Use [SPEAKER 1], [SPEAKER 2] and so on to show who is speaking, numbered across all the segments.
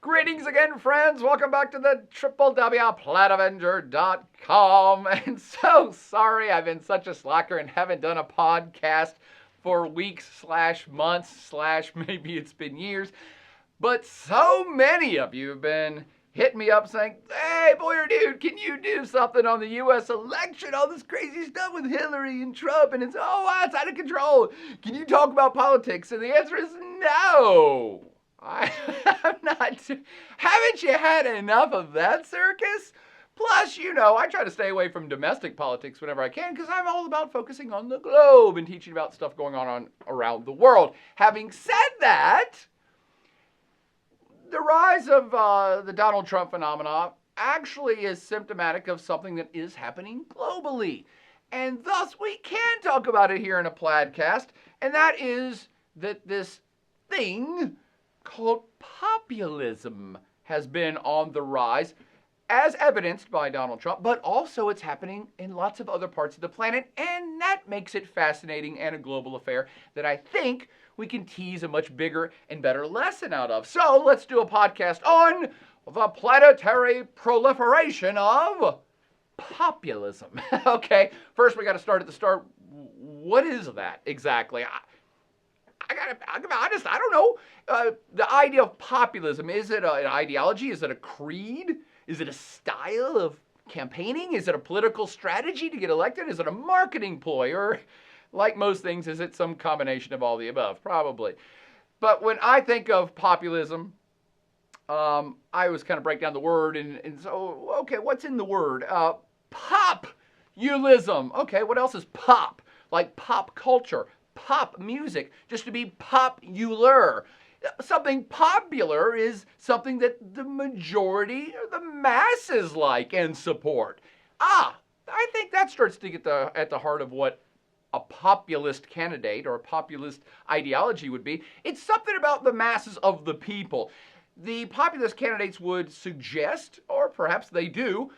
[SPEAKER 1] Greetings again, friends. Welcome back to the www.platavenger.com. And so sorry I've been such a slacker and haven't done a podcast for weeks / months / maybe it's been years. But so many of you have been hitting me up saying, hey, Boyer dude, can you do something on the U.S. election? All this crazy stuff with Hillary and Trump, and it's out of control. Can you talk about politics? And the answer is no. I'm not. Haven't you had enough of that circus? Plus, I try to stay away from domestic politics whenever I can because I'm all about focusing on the globe and teaching about stuff going on around the world. Having said that, the rise of the Donald Trump phenomenon actually is symptomatic of something that is happening globally. And thus, we can talk about it here in a podcast, and that is that this thing called populism has been on the rise, as evidenced by Donald Trump, but also it's happening in lots of other parts of the planet, and that makes it fascinating and a global affair that I think we can tease a much bigger and better lesson out of. So let's do a podcast on the planetary proliferation of populism. Okay, first we got to start at the start. What is that exactly? I gotta be honest, I don't know. The idea of populism, is it an ideology? Is it a creed? Is it a style of campaigning? Is it a political strategy to get elected? Is it a marketing ploy? Or, like most things, is it some combination of all the above? Probably. But when I think of populism, I always kind of break down the word. And so, okay, what's in the word? Populism. Okay, what else is pop? Like pop culture. Pop music, just to be popular. Something popular is something that the majority or the masses like and support. I think that starts to get at the heart of what a populist candidate or a populist ideology would be. It's something about the masses of the people. The populist candidates would suggest, or perhaps they do,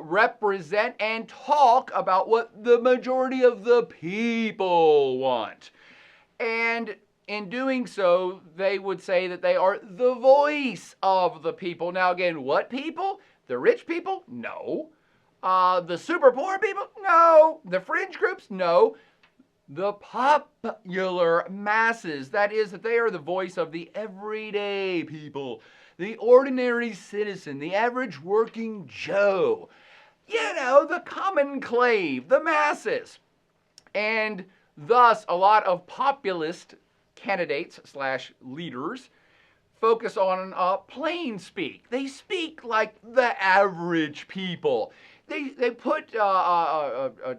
[SPEAKER 1] represent and talk about what the majority of the people want. And in doing so, they would say that they are the voice of the people. Now again, what people? The rich people? No. The super poor people? No. The fringe groups? No. The popular masses. That is, that they are the voice of the everyday people. The ordinary citizen, the average working Joe, the common clave, the masses. And thus, a lot of populist candidates / leaders focus on plain speak. They speak like the average people. They put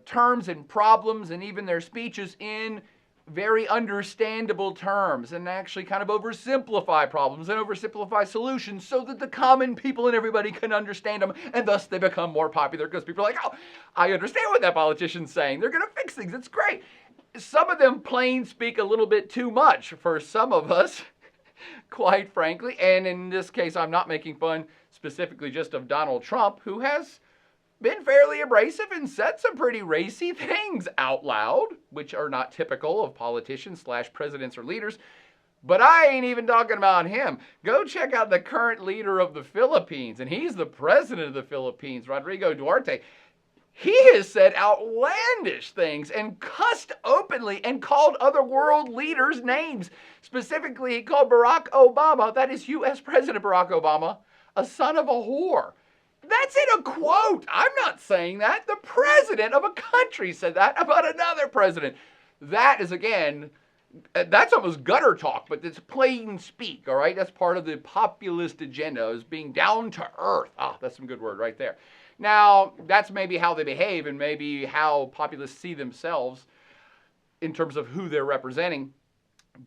[SPEAKER 1] terms and problems and even their speeches in very understandable terms and actually kind of oversimplify problems and oversimplify solutions so that the common people and everybody can understand them, and thus they become more popular because people are like, oh, I understand what that politician's saying. They're going to fix things. It's great. Some of them plain speak a little bit too much for some of us, quite frankly, and in this case, I'm not making fun specifically just of Donald Trump, who has been fairly abrasive and said some pretty racy things out loud, which are not typical of politicians / presidents or leaders. But I ain't even talking about him. Go check out the current leader of the Philippines, and he's the president of the Philippines, Rodrigo Duterte. He has said outlandish things and cussed openly and called other world leaders names. Specifically, he called Barack Obama, that is U.S. President Barack Obama, a son of a whore. That's in a quote. I'm not saying that. The president of a country said that about another president. That is, again, that's almost gutter talk, but it's plain speak, all right? That's part of the populist agenda, is being down to earth. That's some good word right there. Now, that's maybe how they behave and maybe how populists see themselves in terms of who they're representing.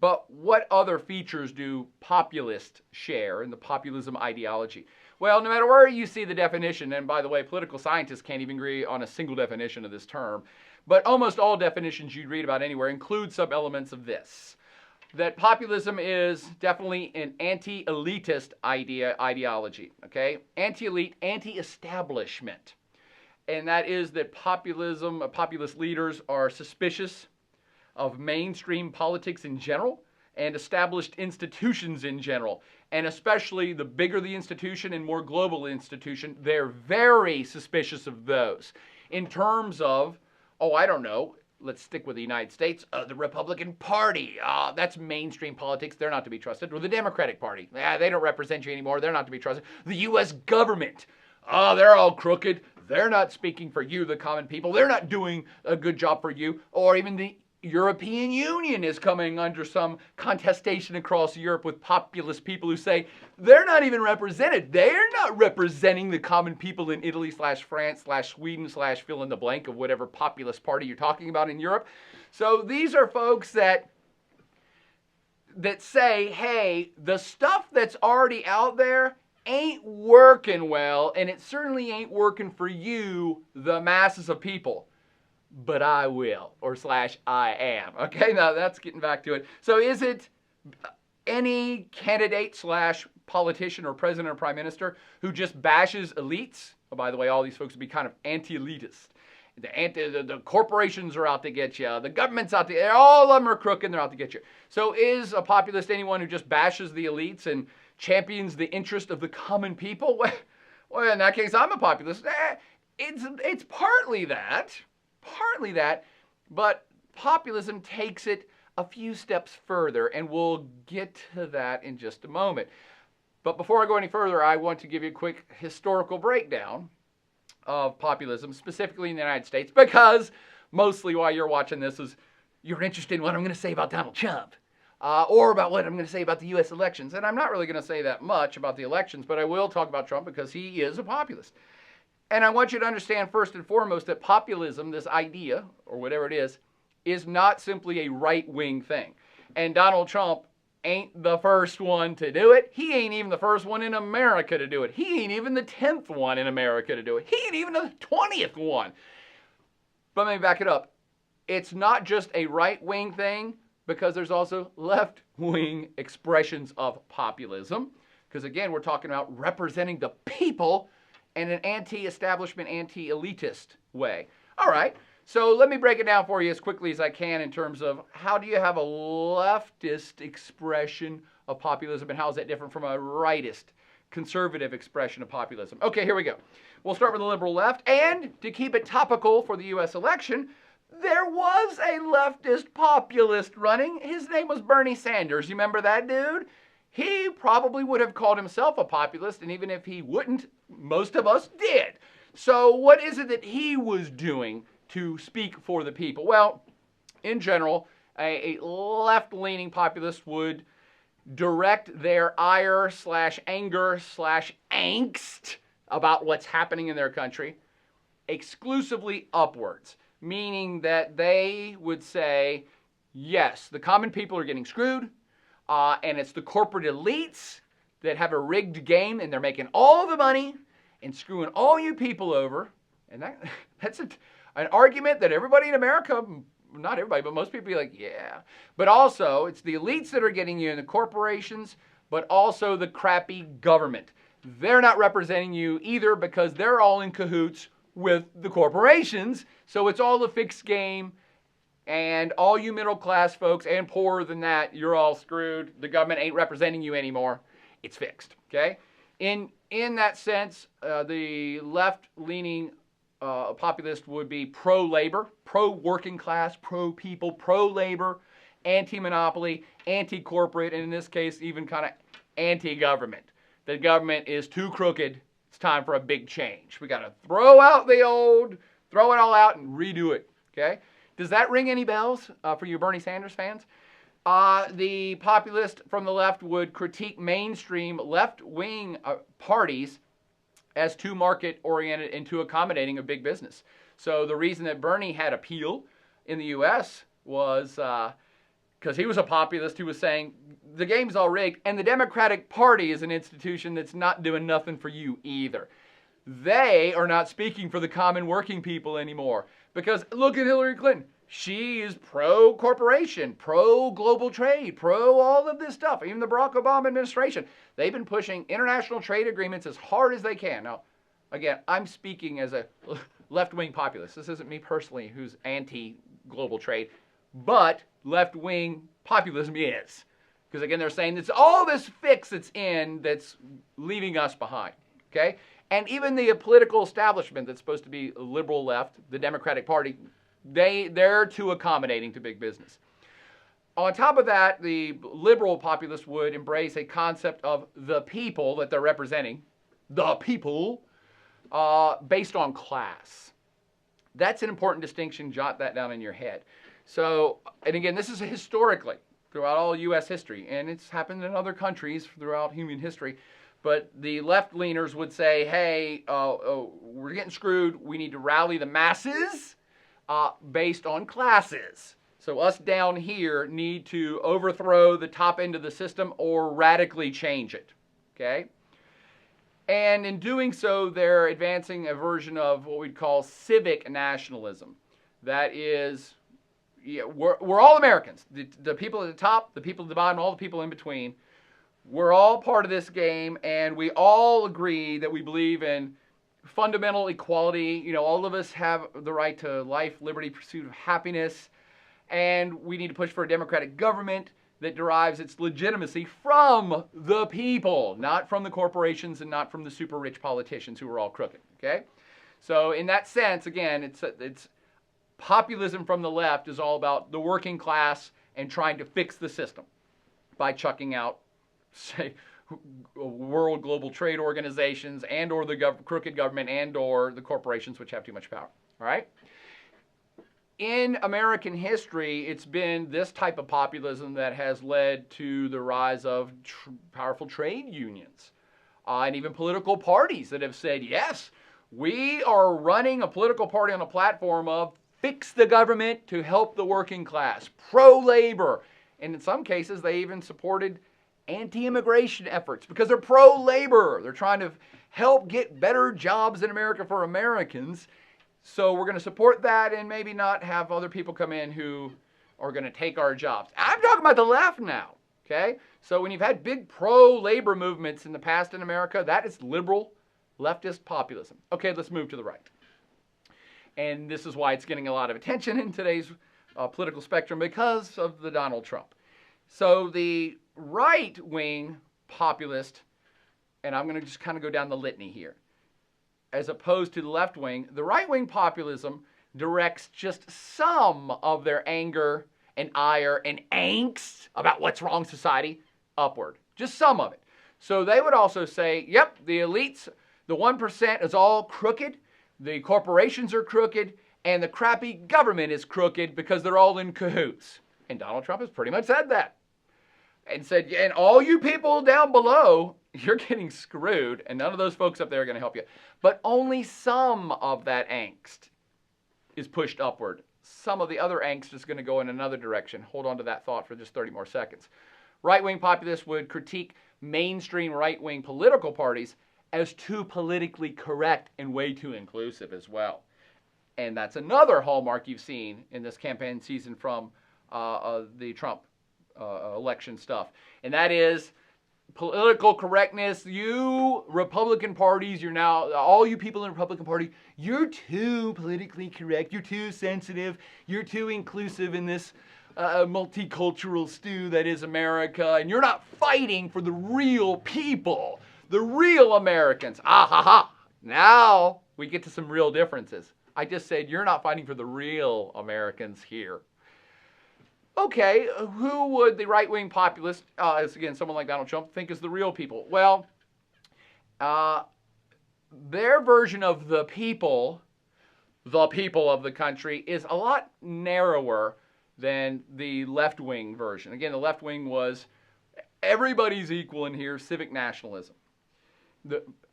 [SPEAKER 1] But what other features do populists share in the populism ideology? Well, no matter where you see the definition, and by the way, political scientists can't even agree on a single definition of this term, but almost all definitions you'd read about anywhere include some elements of this. That populism is definitely an anti-elitist ideology, okay? Anti-elite, anti-establishment. And that is that populist leaders are suspicious of mainstream politics in general and established institutions in general. and especially the bigger the institution and more global the institution, they're very suspicious of those. In terms of, oh, I don't know, let's stick with the United States, the Republican Party. That's mainstream politics. They're not to be trusted. Or the Democratic Party. They don't represent you anymore. They're not to be trusted. The U.S. government. They're all crooked. They're not speaking for you, the common people. They're not doing a good job for you. Or even the European Union is coming under some contestation across Europe with populist people who say they're not even represented. They're not representing the common people in Italy / France / Sweden / fill in the blank of whatever populist party you're talking about in Europe. So these are folks that say, hey, the stuff that's already out there ain't working well, and it certainly ain't working for you, the masses of people. But I will, or / I am. Okay, now that's getting back to it. So is it any candidate / politician or president or prime minister who just bashes elites? Oh, by the way, all these folks would be kind of anti-elitist. The corporations are out to get you. The government's out to get you. All of them are crooked and they're out to get you. So is a populist anyone who just bashes the elites and champions the interest of the common people? Well, in that case, I'm a populist. It's partly that. But populism takes it a few steps further, and we'll get to that in just a moment. But before I go any further, I want to give you a quick historical breakdown of populism, specifically in the United States, because mostly while you're watching this is you're interested in what I'm going to say about Donald Trump, or about what I'm going to say about the U.S. elections. And I'm not really going to say that much about the elections, but I will talk about Trump because he is a populist. And I want you to understand first and foremost that populism, this idea, or whatever it is not simply a right-wing thing. And Donald Trump ain't the first one to do it. He ain't even the first one in America to do it. He ain't even the 10th one in America to do it. He ain't even the 20th one. But let me back it up. It's not just a right-wing thing, because there's also left-wing expressions of populism. Because again, we're talking about representing the people in an anti-establishment, anti-elitist way. All right, so let me break it down for you as quickly as I can in terms of how do you have a leftist expression of populism and how is that different from a rightist, conservative expression of populism. Okay, here we go. We'll start with the liberal left, and to keep it topical for the U.S. election, there was a leftist populist running. His name was Bernie Sanders. You remember that dude? He probably would have called himself a populist, and even if he wouldn't, most of us did. So what is it that he was doing to speak for the people? Well, in general, a left-leaning populist would direct their ire / anger / angst about what's happening in their country exclusively upwards, meaning that they would say, yes, the common people are getting screwed, and it's the corporate elites that have a rigged game, and they're making all the money and screwing all you people over. And that's an argument that everybody in America, not everybody, but most people be like, yeah. But also, it's the elites that are getting you in the corporations, but also the crappy government. They're not representing you either because they're all in cahoots with the corporations. So it's all a fixed game. And all you middle class folks and poorer than that, you're all screwed. The government ain't representing you anymore. It's fixed, okay? In that sense, the left-leaning populist would be pro-labor, pro-working class, pro-people, pro-labor, anti-monopoly, anti-corporate, and in this case, even kind of anti-government. The government is too crooked. It's time for a big change. We got to throw out the old, throw it all out, and redo it, okay? Does that ring any bells for you Bernie Sanders fans? The populist from the left would critique mainstream left-wing parties as too market-oriented and too accommodating of big business. So the reason that Bernie had appeal in the U.S. was because he was a populist who was saying the game's all rigged, and the Democratic Party is an institution that's not doing nothing for you either. They are not speaking for the common working people anymore. Because look at Hillary Clinton. She is pro-corporation, pro-global trade, pro all of this stuff. Even the Barack Obama administration. They've been pushing international trade agreements as hard as they can. Now, again, I'm speaking as a left-wing populist. This isn't me personally who's anti-global trade. But left-wing populism is. Because again, they're saying it's all this fix that's in that's leaving us behind. Okay? And even the political establishment that's supposed to be liberal left, the Democratic Party, they're too accommodating to big business. On top of that, the liberal populists would embrace a concept of the people that they're representing, the people, based on class. That's an important distinction. Jot that down in your head. So, and again, this is historically throughout all U.S. history, and it's happened in other countries throughout human history. But the left-leaners would say, hey, we're getting screwed. We need to rally the masses based on classes. So us down here need to overthrow the top end of the system or radically change it. Okay? And in doing so, they're advancing a version of what we'd call civic nationalism. That is, yeah, we're all Americans. The people at the top, the people at the bottom, all the people in between. We're all part of this game, and we all agree that we believe in fundamental equality. You know, all of us have the right to life, liberty, pursuit of happiness, and we need to push for a democratic government that derives its legitimacy from the people, not from the corporations and not from the super rich politicians who are all crooked. Okay, so in that sense, again, it's populism from the left is all about the working class and trying to fix the system by chucking out, say, world global trade organizations and or the crooked government and or the corporations which have too much power. All right? In American history, it's been this type of populism that has led to the rise of powerful trade unions and even political parties that have said, yes, we are running a political party on a platform of fix the government to help the working class, pro-labor. And in some cases, they even supported anti-immigration efforts because they're pro-labor. They're trying to help get better jobs in America for Americans. So we're going to support that and maybe not have other people come in who are going to take our jobs. I'm talking about the left now, okay? So when you've had big pro-labor movements in the past in America, that is liberal, leftist populism. Okay, let's move to the right. And this is why it's getting a lot of attention in today's political spectrum because of the Donald Trump. So the right-wing populist, and I'm going to just kind of go down the litany here, as opposed to the left wing, the right-wing populism directs just some of their anger and ire and angst about what's wrong with society upward. Just some of it. So they would also say, yep, the elites, the 1% is all crooked, the corporations are crooked, and the crappy government is crooked because they're all in cahoots. And Donald Trump has pretty much said that. And said, and all you people down below, you're getting screwed, and none of those folks up there are going to help you. But only some of that angst is pushed upward. Some of the other angst is going to go in another direction. Hold on to that thought for just 30 more seconds. Right-wing populists would critique mainstream right-wing political parties as too politically correct and way too inclusive as well. And that's another hallmark you've seen in this campaign season from the Trump election stuff. And that is political correctness. You Republican parties, you're now, all you people in the Republican Party, you're too politically correct. You're too sensitive. You're too inclusive in this multicultural stew that is America. And you're not fighting for the real people, the real Americans. Ah, ha, ha. Now we get to some real differences. I just said you're not fighting for the real Americans here. Okay, who would the right-wing populist, as again, someone like Donald Trump, think is the real people? Well, their version of the people of the country, is a lot narrower than the left-wing version. Again, the left wing was everybody's equal in here, civic nationalism.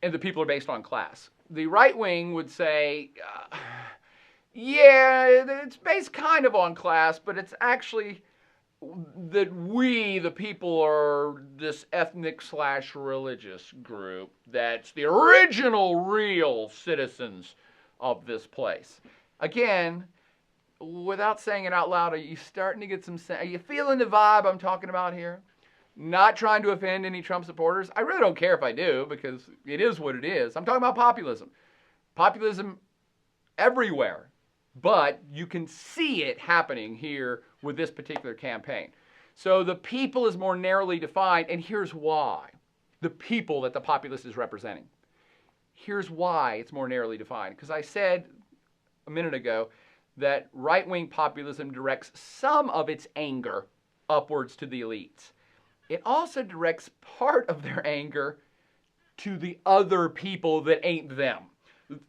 [SPEAKER 1] And the people are based on class. The right wing would say, yeah, it's based kind of on class, but it's actually that we, the people, are this ethnic/religious group that's the original real citizens of this place. Again, without saying it out loud, are you starting to get some sense? Are you feeling the vibe I'm talking about here? Not trying to offend any Trump supporters. I really don't care if I do, because it is what it is. I'm talking about populism. Populism everywhere. But you can see it happening here with this particular campaign. So the people is more narrowly defined, and here's why. The people that the populist is representing. Here's why it's more narrowly defined. Because I said a minute ago that right-wing populism directs some of its anger upwards to the elites. It also directs part of their anger to the other people that ain't them,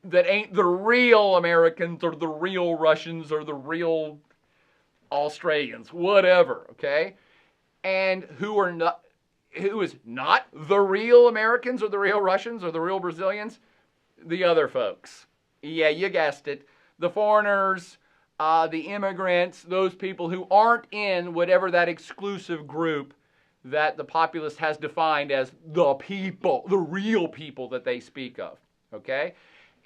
[SPEAKER 1] that ain't the real Americans or the real Russians or the real Australians, whatever, okay? And who is not the real Americans or the real Russians or the real Brazilians? The other folks. Yeah, you guessed it. The foreigners, the immigrants, those people who aren't in whatever that exclusive group that the populist has defined as the people, the real people that they speak of, okay?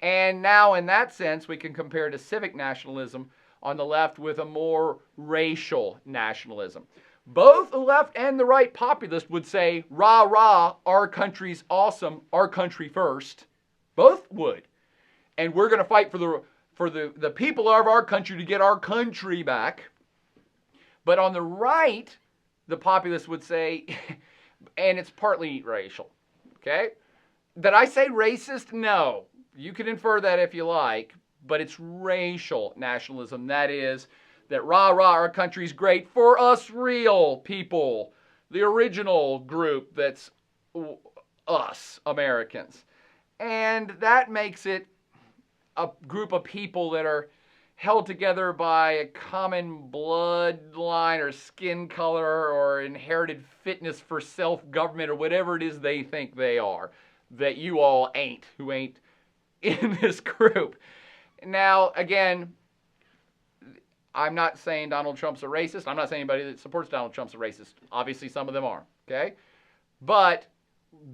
[SPEAKER 1] And now in that sense, we can compare to civic nationalism on the left with a more racial nationalism. Both the left and the right populist would say, rah, rah, our country's awesome, our country first. Both would. And we're going to fight for the people of our country to get our country back. But on the right, the populist would say, and it's partly racial, okay? Did I say racist? No. You can infer that if you like, but it's racial nationalism. That is, that rah, rah, our country's great for us real people, the original group that's us, Americans. And that makes it a group of people that are held together by a common bloodline or skin color or inherited fitness for self-government or whatever it is they think they are, that you all ain't, who ain't in this group. Now, again, I'm not saying Donald Trump's a racist. I'm not saying anybody that supports Donald Trump's a racist. Obviously, some of them are, okay? But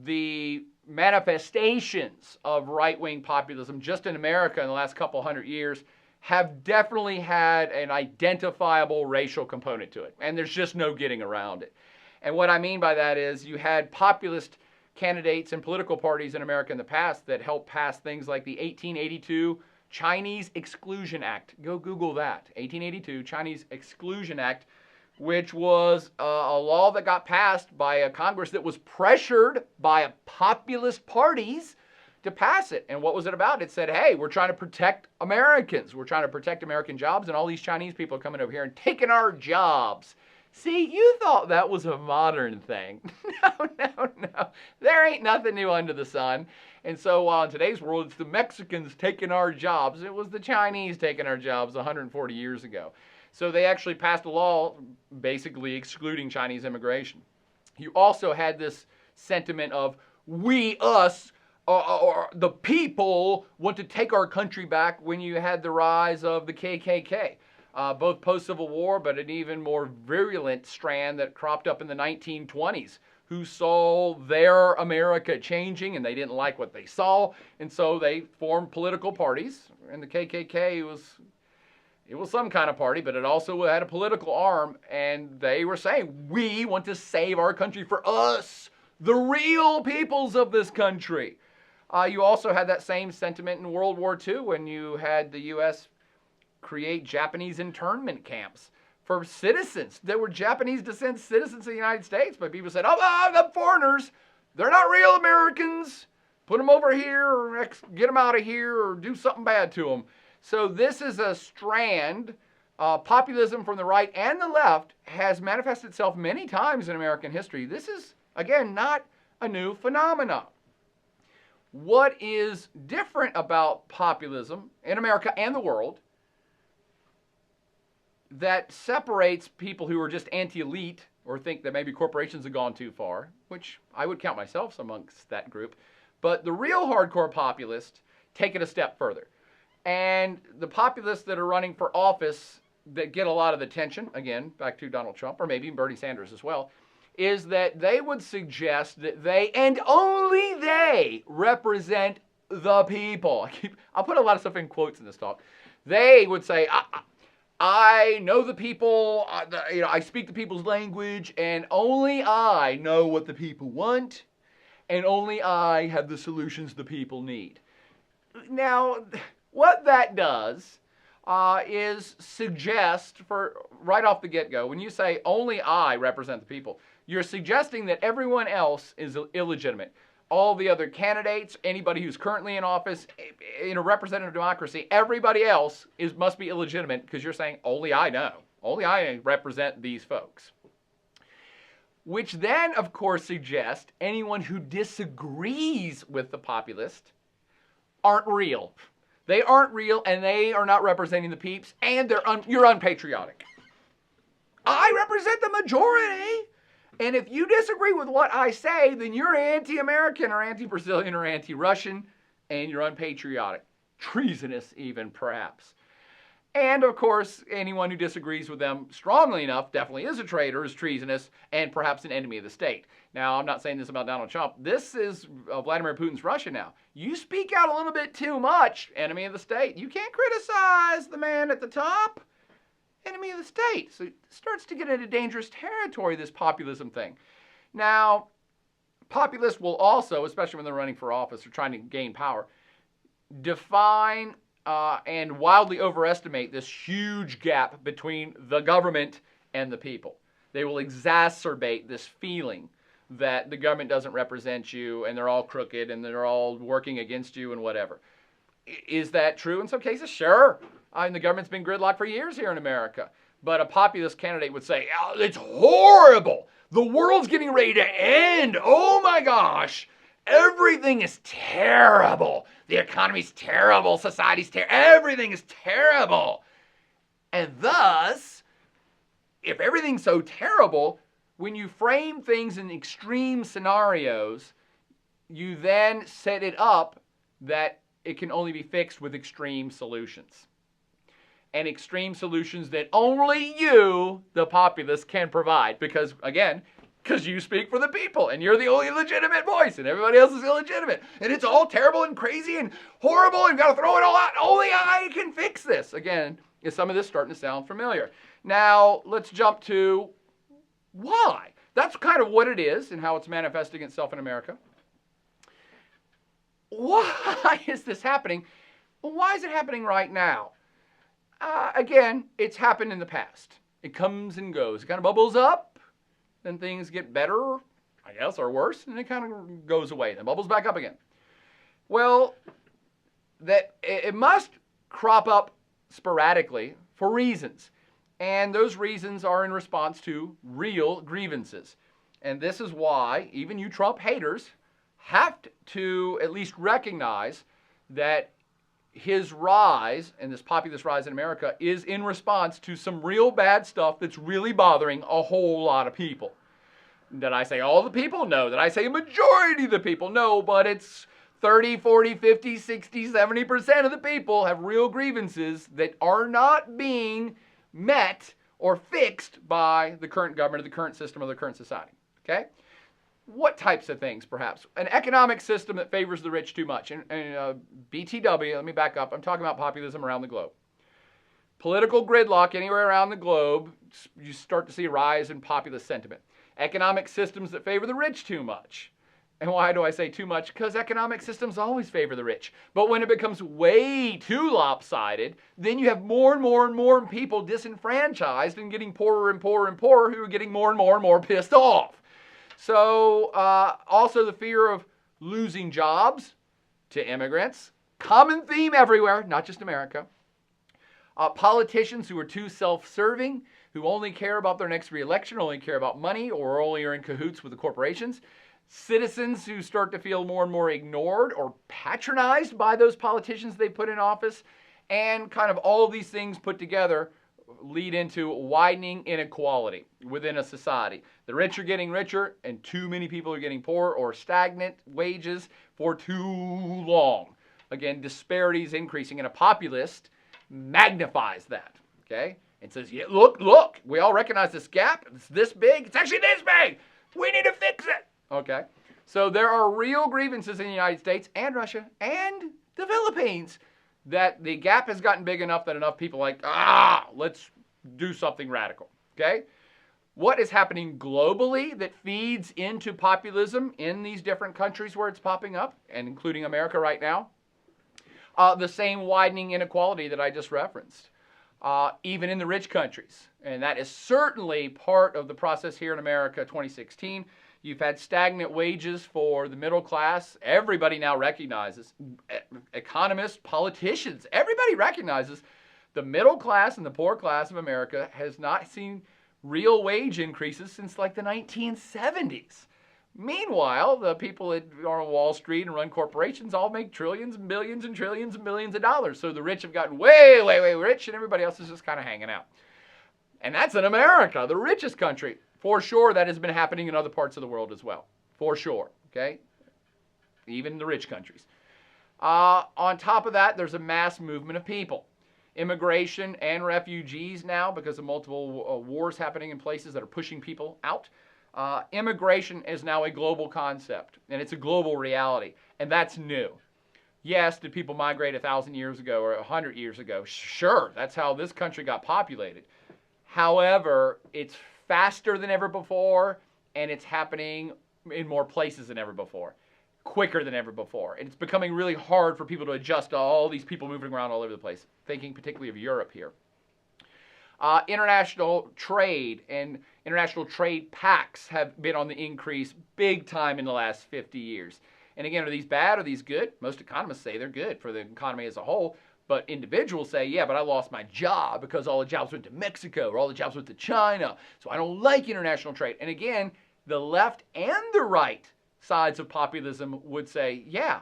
[SPEAKER 1] the manifestations of right-wing populism just in America in the last couple hundred years have definitely had an identifiable racial component to it. And there's just no getting around it. And what I mean by that is you had populist candidates and political parties in America in the past that helped pass things like the 1882 Chinese Exclusion Act. Go Google that. 1882 Chinese Exclusion Act, which was a law that got passed by a Congress that was pressured by populist parties to pass it. And what was it about? It said, hey, we're trying to protect Americans. We're trying to protect American jobs, and all these Chinese people are coming over here and taking our jobs. See, you thought that was a modern thing. No. There ain't nothing new under the sun. And so in today's world, it's the Mexicans taking our jobs. It was the Chinese taking our jobs 140 years ago. So they actually passed a law basically excluding Chinese immigration. You also had this sentiment of we, us, or the people want to take our country back when you had the rise of the KKK. Both post-Civil War, but an even more virulent strand that cropped up in the 1920s, who saw their America changing and they didn't like what they saw, and so they formed political parties. And the KKK was some kind of party, but it also had a political arm, and they were saying, we want to save our country for us, the real peoples of this country. You also had that same sentiment in World War II when you had the U.S. create Japanese internment camps for citizens that were Japanese descent citizens of the United States. But people said, oh, the foreigners, they're not real Americans. Put them over here or get them out of here or do something bad to them. So this is a strand. Populism from the right and the left has manifested itself many times in American history. This is, again, not a new phenomenon. What is different about populism in America and the world that separates people who are just anti-elite or think that maybe corporations have gone too far, which I would count myself amongst that group, but the real hardcore populists take it a step further. And the populists that are running for office that get a lot of attention, again, back to Donald Trump, or maybe Bernie Sanders as well, is that they would suggest that they, and only they, represent the people. I'll put a lot of stuff in quotes in this talk. They would say, I know the people, I speak the people's language, and only I know what the people want, and only I have the solutions the people need. Now, what that does, is suggest for right off the get-go, when you say only I represent the people, you're suggesting that everyone else is illegitimate. All the other candidates, anybody who's currently in office, in a representative democracy, everybody else must be illegitimate because you're saying only I know. Only I represent these folks. Which then, of course, suggests anyone who disagrees with the populist aren't real. They aren't real, and they are not representing the peeps, and you're unpatriotic. I represent the majority, and if you disagree with what I say, then you're anti-American or anti-Brazilian or anti-Russian, and you're unpatriotic. Treasonous even, perhaps. And, of course, anyone who disagrees with them strongly enough definitely is a traitor, is treasonous, and perhaps an enemy of the state. Now, I'm not saying this about Donald Trump. This is Vladimir Putin's Russia now. You speak out a little bit too much, enemy of the state. You can't criticize the man at the top, enemy of the state. So it starts to get into dangerous territory, this populism thing. Now, populists will also, especially when they're running for office or trying to gain power, define and wildly overestimate this huge gap between the government and the people. They will exacerbate this feeling that the government doesn't represent you and they're all crooked and they're all working against you and whatever. Is that true in some cases? Sure. The government's been gridlocked for years here in America. But a populist candidate would say, oh, it's horrible. The world's getting ready to end. Oh my gosh. Everything is terrible. The economy's terrible. Society's terrible. Everything is terrible. And thus, if everything's so terrible, when you frame things in extreme scenarios, you then set it up that it can only be fixed with extreme solutions. And extreme solutions that only you, the populace, can provide. Because, again, because you speak for the people, and you're the only legitimate voice, and everybody else is illegitimate. And it's all terrible and crazy and horrible, and got to throw it all out. Only I can fix this. Again, is some of this starting to sound familiar? Now, let's jump to why. That's kind of what it is and how it's manifesting itself in America. Why is this happening? Well, why is it happening right now? Again, it's happened in the past. It comes and goes. It kind of bubbles up, then things get better, I guess, or worse, and it kind of goes away, then bubbles back up again. Well, that it must crop up sporadically for reasons. And those reasons are in response to real grievances. And this is why even you Trump haters have to at least recognize that his rise, and this populist rise in America, is in response to some real bad stuff that's really bothering a whole lot of people. Did I say all the people? No. Did I say a majority of the people? No, but it's 30, 40, 50, 60, 70% of the people have real grievances that are not being met or fixed by the current government or the current system or the current society. Okay? What types of things, perhaps? An economic system that favors the rich too much. And BTW, let me back up. I'm talking about populism around the globe. Political gridlock anywhere around the globe, you start to see a rise in populist sentiment. Economic systems that favor the rich too much. And why do I say too much? Because economic systems always favor the rich. But when it becomes way too lopsided, then you have more and more and more people disenfranchised and getting poorer and poorer and poorer who are getting more and more and more pissed off. So also the fear of losing jobs to immigrants. Common theme everywhere, not just America. Politicians who are too self-serving, who only care about their next re-election, only care about money, or only are in cahoots with the corporations. Citizens who start to feel more and more ignored or patronized by those politicians they put in office. And kind of all of these things put together lead into widening inequality within a society. The rich are getting richer and too many people are getting poor or stagnant wages for too long. Again, disparities increasing, and a populist magnifies that, okay? And says, yeah, look, we all recognize this gap. It's this big. It's actually this big. We need to fix it, okay? So there are real grievances in the United States and Russia and the Philippines that the gap has gotten big enough that enough people are like, let's do something radical, okay? What is happening globally that feeds into populism in these different countries where it's popping up, and including America right now? The same widening inequality that I just referenced. even in the rich countries. And that is certainly part of the process here in America 2016. You've had stagnant wages for the middle class. Everybody now recognizes, economists, politicians, everybody recognizes the middle class and the poor class of America has not seen real wage increases since like the 1970s. Meanwhile, the people that are on Wall Street and run corporations all make trillions and billions and trillions and billions of dollars. So the rich have gotten way, way, way rich, and everybody else is just kind of hanging out. And that's in America, the richest country. For sure, that has been happening in other parts of the world as well. For sure, okay? Even the rich countries. On top of that, there's a mass movement of people. Immigration and refugees now, because of multiple wars happening in places that are pushing people out. Immigration is now a global concept, and it's a global reality, and that's new. Yes, did people migrate 1,000 years ago or 100 years ago? Sure, that's how this country got populated. However, it's faster than ever before, and it's happening in more places than ever before, quicker than ever before. And it's becoming really hard for people to adjust to all these people moving around all over the place, thinking particularly of Europe here. International trade and international trade pacts have been on the increase big time in the last 50 years. And again, are these bad? Are these good? Most economists say they're good for the economy as a whole. But individuals say, yeah, but I lost my job because all the jobs went to Mexico or all the jobs went to China. So I don't like international trade. And again, the left and the right sides of populism would say, yeah,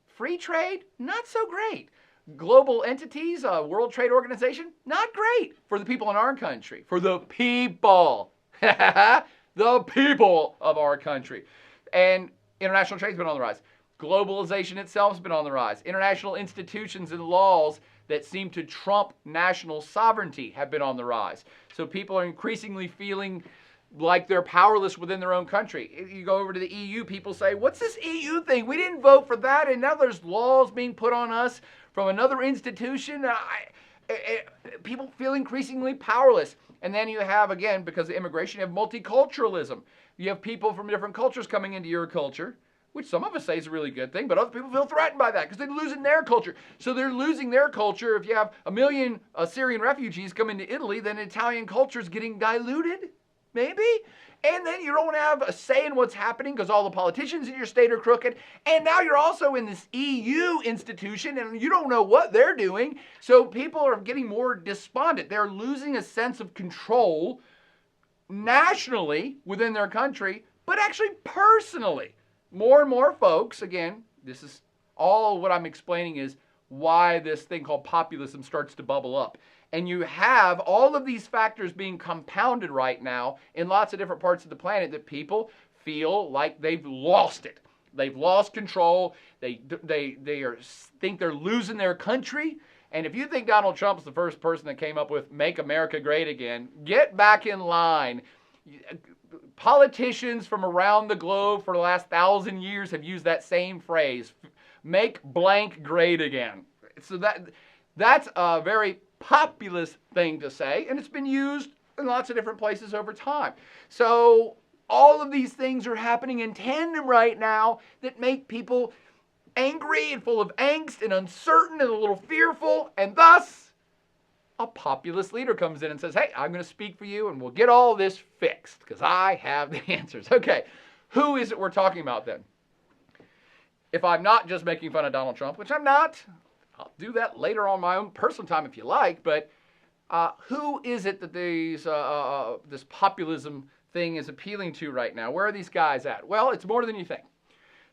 [SPEAKER 1] free trade, not so great. Global entities, World Trade Organization, not great for the people in our country. For the people. The people of our country. And international trade's been on the rise. Globalization itself has been on the rise. International institutions and laws that seem to trump national sovereignty have been on the rise. So people are increasingly feeling like they're powerless within their own country. If you go over to the EU, people say, what's this EU thing? We didn't vote for that, and now there's laws being put on us from another institution. People feel increasingly powerless. And then you have, again, because of immigration, you have multiculturalism. You have people from different cultures coming into your culture, which some of us say is a really good thing, but other people feel threatened by that because they're losing their culture. So they're losing their culture. If you have 1 million Syrian refugees come into Italy, then Italian culture is getting diluted, maybe? And then you don't have a say in what's happening because all the politicians in your state are crooked. And now you're also in this EU institution and you don't know what they're doing. So people are getting more despondent. They're losing a sense of control nationally within their country, but actually personally. More and more folks, again, this is all what I'm explaining is why this thing called populism starts to bubble up. And you have all of these factors being compounded right now in lots of different parts of the planet that people feel like they've lost it. They've lost control. They think they're losing their country. And if you think Donald Trump's the first person that came up with "Make America Great Again," get back in line. Politicians from around the globe for the last 1,000 years have used that same phrase, "make blank great again." So that's a very populist thing to say, and it's been used in lots of different places over time. So all of these things are happening in tandem right now that make people angry and full of angst and uncertain and a little fearful, and thus a populist leader comes in and says, hey, I'm going to speak for you and we'll get all this fixed because I have the answers. Okay, who is it we're talking about then? If I'm not just making fun of Donald Trump, which I'm not, I'll do that later on my own personal time if you like, but who is it that this populism thing is appealing to right now? Where are these guys at? Well, it's more than you think.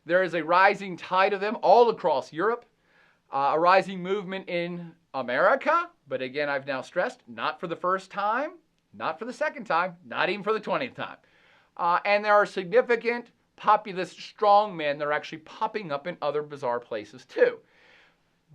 [SPEAKER 1] There is a rising tide of them all across Europe, a rising movement in America, but again, I've now stressed, not for the first time, not for the second time, not even for the 20th time. And there are significant populist strongmen that are actually popping up in other bizarre places too,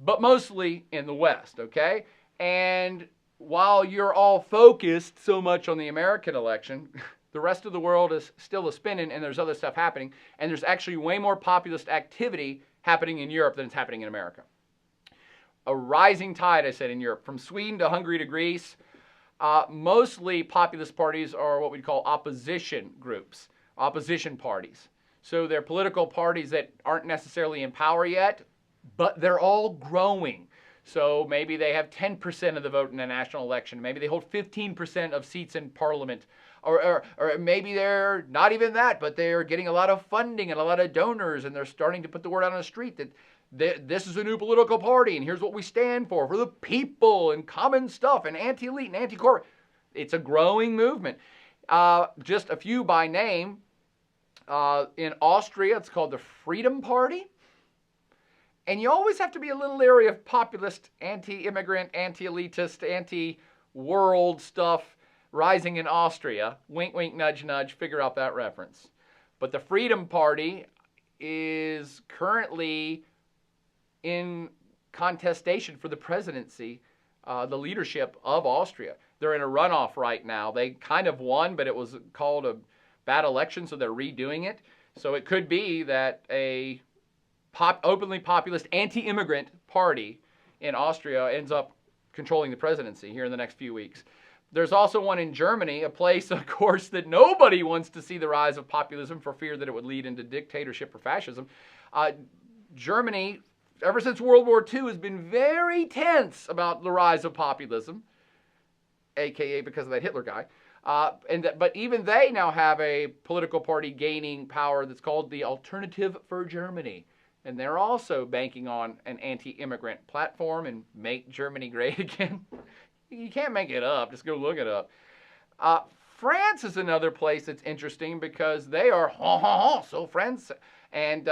[SPEAKER 1] but mostly in the West, okay? And while you're all focused so much on the American election, the rest of the world is still a-spinning and there's other stuff happening, and there's actually way more populist activity happening in Europe than it's happening in America. A rising tide, I said, in Europe, from Sweden to Hungary to Greece. Mostly populist parties are what we call opposition groups, opposition parties. So they're political parties that aren't necessarily in power yet, but they're all growing. So maybe they have 10% of the vote in a national election. Maybe they hold 15% of seats in parliament. Or maybe they're not even that, but they're getting a lot of funding and a lot of donors, and they're starting to put the word out on the street that this is a new political party, and here's what we stand for the people and common stuff and anti-elite and anti-corporate. It's a growing movement. Just a few by name. In Austria, it's called the Freedom Party. And you always have to be a little leery of populist, anti-immigrant, anti-elitist, anti-world stuff rising in Austria. Wink, wink, nudge, nudge. Figure out that reference. But the Freedom Party is currently in contestation for the presidency, the leadership of Austria. They're in a runoff right now. They kind of won, but it was called a bad election, so they're redoing it. So it could be that a openly populist, anti-immigrant party in Austria ends up controlling the presidency here in the next few weeks. There's also one in Germany, a place, of course, that nobody wants to see the rise of populism for fear that it would lead into dictatorship or fascism. Germany, ever since World War II, has been very tense about the rise of populism, aka because of that Hitler guy. But even they now have a political party gaining power that's called the Alternative for Germany. And they're also banking on an anti-immigrant platform and make Germany great again. You can't make it up. Just go look it up. France is another place that's interesting because they are so French and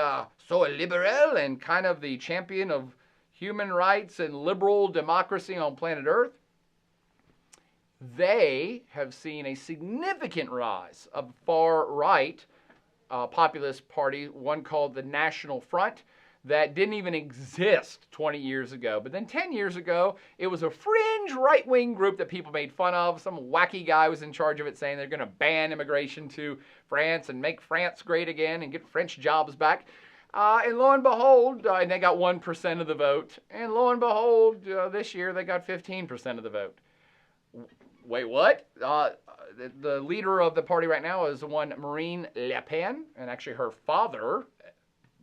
[SPEAKER 1] so liberal and kind of the champion of human rights and liberal democracy on planet Earth. They have seen a significant rise of far-right populist party, one called the National Front, that didn't even exist 20 years ago. But then 10 years ago, it was a fringe right-wing group that people made fun of. Some wacky guy was in charge of it saying they're going to ban immigration to France and make France great again and get French jobs back. And lo and behold, and they got 1% of the vote. And lo and behold, this year they got 15% of the vote. Wait, what? The leader of the party right now is one Marine Le Pen, and actually her father,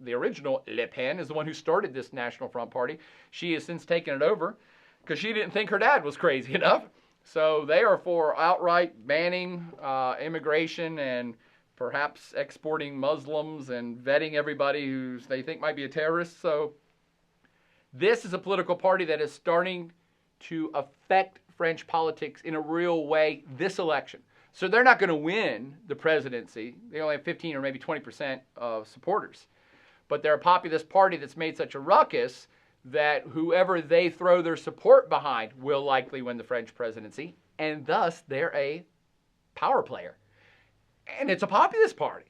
[SPEAKER 1] the original Le Pen, is the one who started this National Front Party. She has since taken it over because she didn't think her dad was crazy enough. So they are for outright banning immigration and perhaps exporting Muslims and vetting everybody who they think might be a terrorist. So this is a political party that is starting to affect French politics in a real way this election. So they're not going to win the presidency. They only have 15 or maybe 20% of supporters. But they're a populist party that's made such a ruckus that whoever they throw their support behind will likely win the French presidency. And thus, they're a power player. And it's a populist party.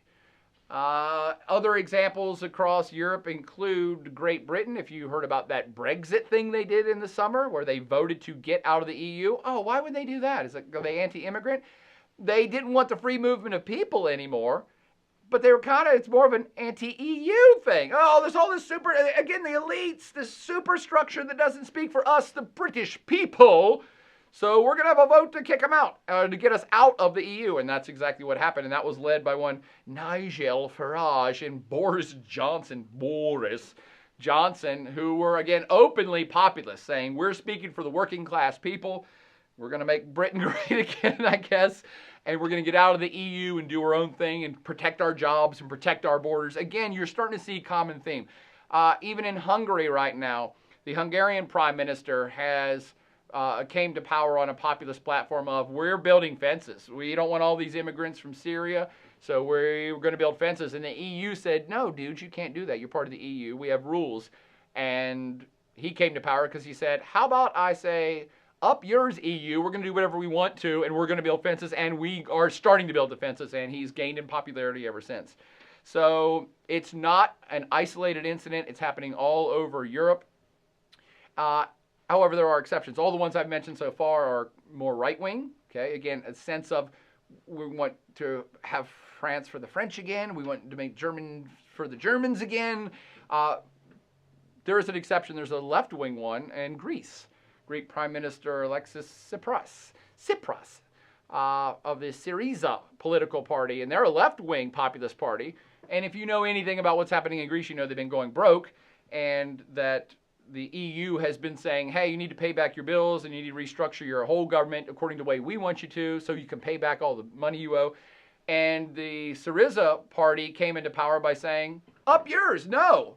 [SPEAKER 1] Other examples across Europe include Great Britain. If you heard about that Brexit thing they did in the summer where they voted to get out of the EU. Oh, why would they do that? Are they anti-immigrant? They didn't want the free movement of people anymore. But they were it's more of an anti-EU thing. Oh, there's all this the elites, this superstructure that doesn't speak for us, the British people. So we're going to have a vote to kick them out, to get us out of the EU. And that's exactly what happened. And that was led by one Nigel Farage and Boris Johnson, who were, again, openly populist, saying we're speaking for the working class people. We're going to make Britain great again, I guess. And we're going to get out of the EU and do our own thing and protect our jobs and protect our borders. Again, you're starting to see a common theme. Even in Hungary right now, the Hungarian prime minister has came to power on a populist platform of we're building fences. We don't want all these immigrants from Syria, so we're going to build fences. And the EU said, no, dude, you can't do that. You're part of the EU. We have rules. And he came to power because he said, how about I say, up yours, EU, we're going to do whatever we want to, and we're going to build fences, and we are starting to build the fences, and he's gained in popularity ever since. So it's not an isolated incident. It's happening all over Europe. However, there are exceptions. All the ones I've mentioned so far are more right-wing. Okay, again, a sense of we want to have France for the French again. We want to make German for the Germans again. There is an exception. There's a left-wing one in Greece. Greek Prime Minister Alexis Tsipras of the Syriza political party, and they're a left-wing populist party. And if you know anything about what's happening in Greece, you know they've been going broke, and that the EU has been saying, hey, you need to pay back your bills and you need to restructure your whole government according to the way we want you to so you can pay back all the money you owe. And the Syriza party came into power by saying, up yours, no.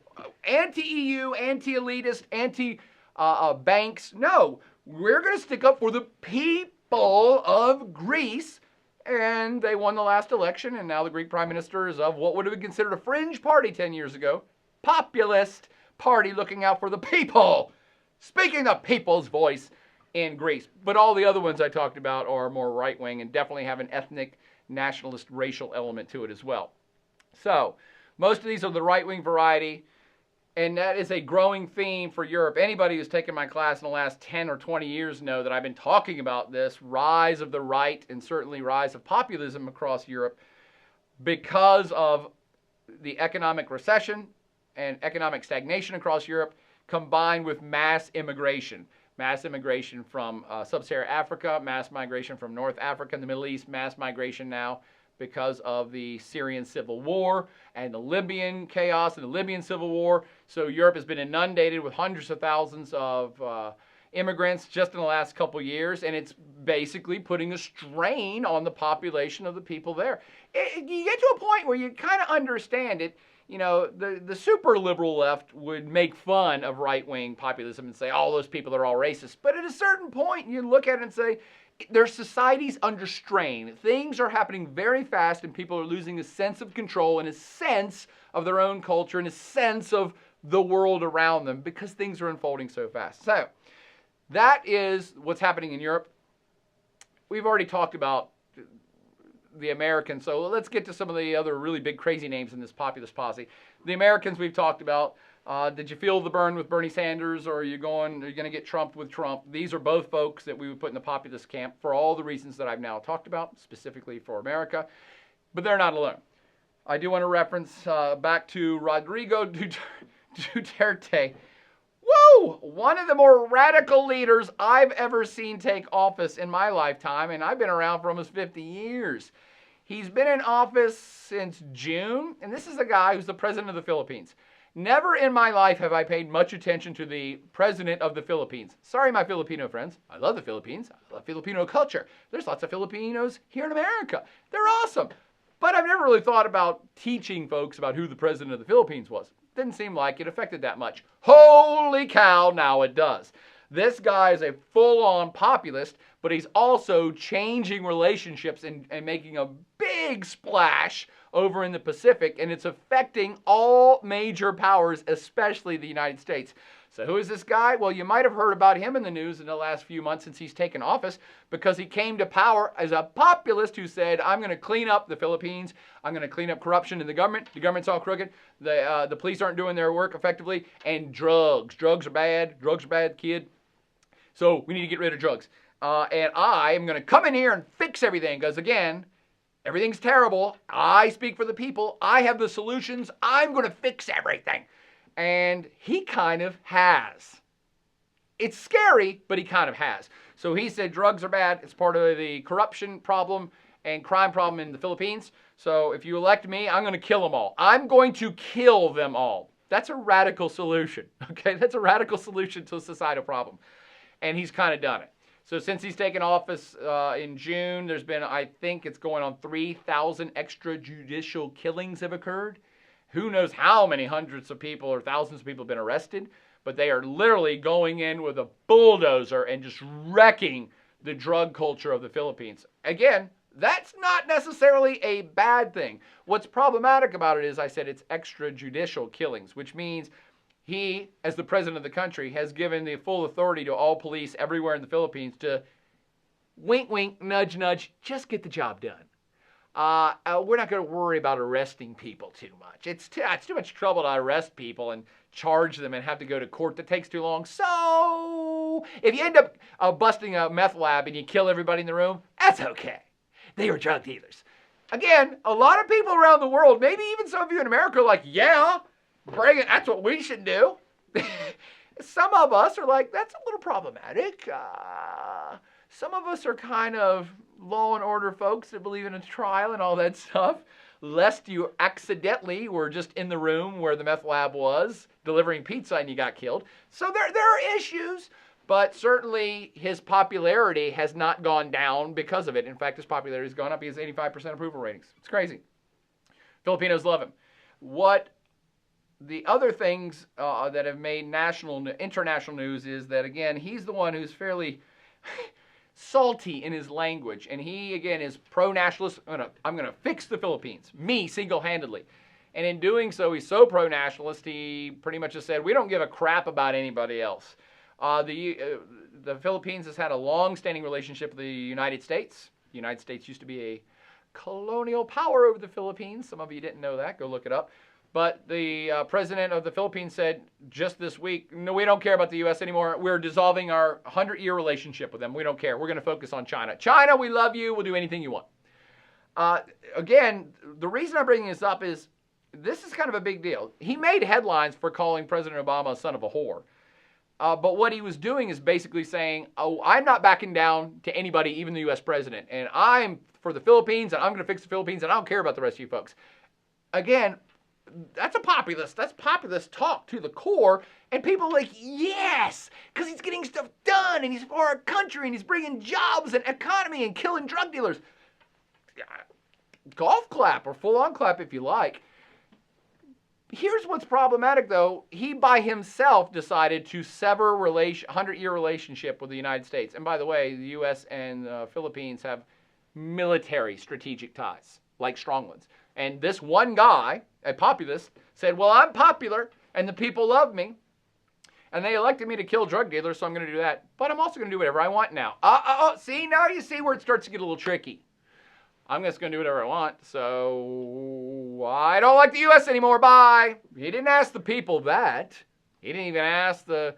[SPEAKER 1] Anti-EU, anti-elitist, anti-banks, no. We're going to stick up for the people of Greece. And they won the last election, and now the Greek prime minister is of what would have been considered a fringe party 10 years ago. Populist party looking out for the people. Speaking the people's voice in Greece. But all the other ones I talked about are more right-wing and definitely have an ethnic, nationalist, racial element to it as well. So, most of these are the right-wing variety, and that is a growing theme for Europe. Anybody who's taken my class in the last 10 or 20 years know that I've been talking about this rise of the right and certainly rise of populism across Europe because of the economic recession and economic stagnation across Europe combined with mass immigration. Mass immigration from sub-Saharan Africa, mass migration from North Africa and the Middle East, mass migration now because of the Syrian civil war and the Libyan chaos and the Libyan civil war. So Europe has been inundated with hundreds of thousands of immigrants just in the last couple years, and it's basically putting a strain on the population of the people there. You get to a point where you kind of understand it. You know, the super liberal left would make fun of right-wing populism and say, all those people are all racist. But at a certain point, you look at it and say, their society's under strain. Things are happening very fast and people are losing a sense of control and a sense of their own culture and a sense of the world around them because things are unfolding so fast. So that is what's happening in Europe. We've already talked about the Americans, so let's get to some of the other really big crazy names in this populist posse. The Americans we've talked about. Did you feel the burn with Bernie Sanders, or are you going to get Trump with Trump? These are both folks that we would put in the populist camp for all the reasons that I've now talked about, specifically for America. But they're not alone. I do want to reference back to Rodrigo Duterte. Woo! One of the more radical leaders I've ever seen take office in my lifetime, and I've been around for almost 50 years. He's been in office since June, and this is a guy who's the president of the Philippines. Never in my life have I paid much attention to the president of the Philippines. Sorry, my Filipino friends. I love the Philippines. I love Filipino culture. There's lots of Filipinos here in America. They're awesome. But I've never really thought about teaching folks about who the president of the Philippines was. Didn't seem like it affected that much. Holy cow, now it does. This guy is a full-on populist, but he's also changing relationships and making a big splash over in the Pacific, and it's affecting all major powers, especially the United States. So who is this guy? Well, you might have heard about him in the news in the last few months since he's taken office because he came to power as a populist who said, I'm going to clean up the Philippines. I'm going to clean up corruption in the government. The government's all crooked. The police aren't doing their work effectively. And drugs. Drugs are bad. Drugs are bad, kid. So we need to get rid of drugs. And I am going to come in here and fix everything because, again, everything's terrible. I speak for the people. I have the solutions. I'm going to fix everything. And he kind of has. It's scary, but he kind of has. So he said drugs are bad. It's part of the corruption problem and crime problem in the Philippines. So if you elect me, I'm going to kill them all. I'm going to kill them all. That's a radical solution. Okay, that's a radical solution to a societal problem. And he's kind of done it. So since he's taken office in June, there's been, I think it's going on 3,000 extrajudicial killings have occurred. Who knows how many hundreds of people or thousands of people have been arrested, but they are literally going in with a bulldozer and just wrecking the drug culture of the Philippines. Again, that's not necessarily a bad thing. What's problematic about it is, I said, it's extrajudicial killings, which means he, as the president of the country, has given the full authority to all police everywhere in the Philippines to wink, wink, nudge, nudge, just get the job done. We're not going to worry about arresting people too much. It's too much trouble to arrest people and charge them and have to go to court. That takes too long. So if you end up busting a meth lab and you kill everybody in the room, that's okay. They were drug dealers. Again, a lot of people around the world, maybe even some of you in America, are like, yeah, bring it. That's what we should do. Some of us are like, that's a little problematic. Some of us are kind of law and order folks that believe in a trial and all that stuff, lest you accidentally were just in the room where the meth lab was delivering pizza and you got killed. So there are issues, but certainly his popularity has not gone down because of it. In fact, his popularity has gone up. He has 85% approval ratings. It's crazy. Filipinos love him. What the other things that have made international news is that, again, he's the one who's fairly salty in his language. And he, again, is pro-nationalist. I'm going to fix the Philippines, me, single-handedly. And in doing so, he's so pro-nationalist, he pretty much has said, we don't give a crap about anybody else. The Philippines has had a long-standing relationship with the United States. The United States used to be a colonial power over the Philippines. Some of you didn't know that. Go look it up. But the president of the Philippines said just this week, no, we don't care about the U.S. anymore. We're dissolving our 100-year relationship with them. We don't care. We're going to focus on China. China, we love you. We'll do anything you want. Again, the reason I'm bringing this up is this is kind of a big deal. He made headlines for calling President Obama a son of a whore. But what he was doing is basically saying, oh, I'm not backing down to anybody, even the U.S. president. And I'm for the Philippines, and I'm going to fix the Philippines, and I don't care about the rest of you folks. Again, that's populist talk to the core, and people are like, yes, because he's getting stuff done, and he's for our country, and he's bringing jobs and economy and killing drug dealers. Golf clap or full-on clap if you like. Here's what's problematic, though. He, by himself, decided to sever a 100-year relationship with the United States. And by the way, the U.S. and Philippines have military strategic ties, like strong ones. And this one guy, a populist, said, well, I'm popular, and the people love me, and they elected me to kill drug dealers, so I'm going to do that. But I'm also going to do whatever I want now. See, now you see where it starts to get a little tricky. I'm just going to do whatever I want, so I don't like the U.S. anymore, bye. He didn't ask the people that. He didn't even ask the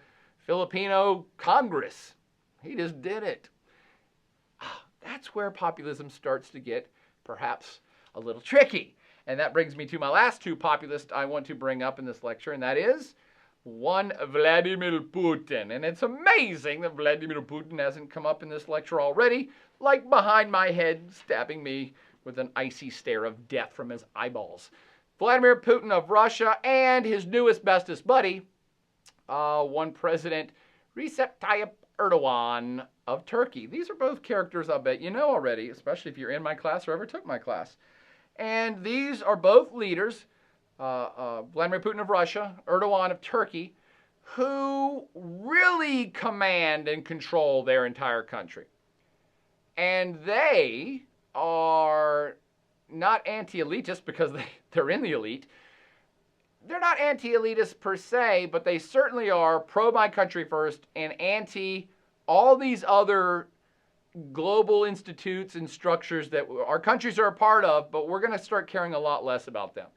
[SPEAKER 1] Filipino Congress. He just did it. That's where populism starts to get perhaps a little tricky. And that brings me to my last two populists I want to bring up in this lecture, and that is one, Vladimir Putin. And it's amazing that Vladimir Putin hasn't come up in this lecture already, like behind my head, stabbing me with an icy stare of death from his eyeballs. Vladimir Putin of Russia and his newest, bestest buddy, one President Recep Tayyip Erdogan of Turkey. These are both characters I'll bet you know already, especially if you're in my class or ever took my class. And these are both leaders, Vladimir Putin of Russia, Erdogan of Turkey, who really command and control their entire country. And they are not anti-elitist because they're in the elite. They're not anti-elitist per se, but they certainly are pro-my country first and anti all these other global institutes and structures that our countries are a part of, but we're going to start caring a lot less about them.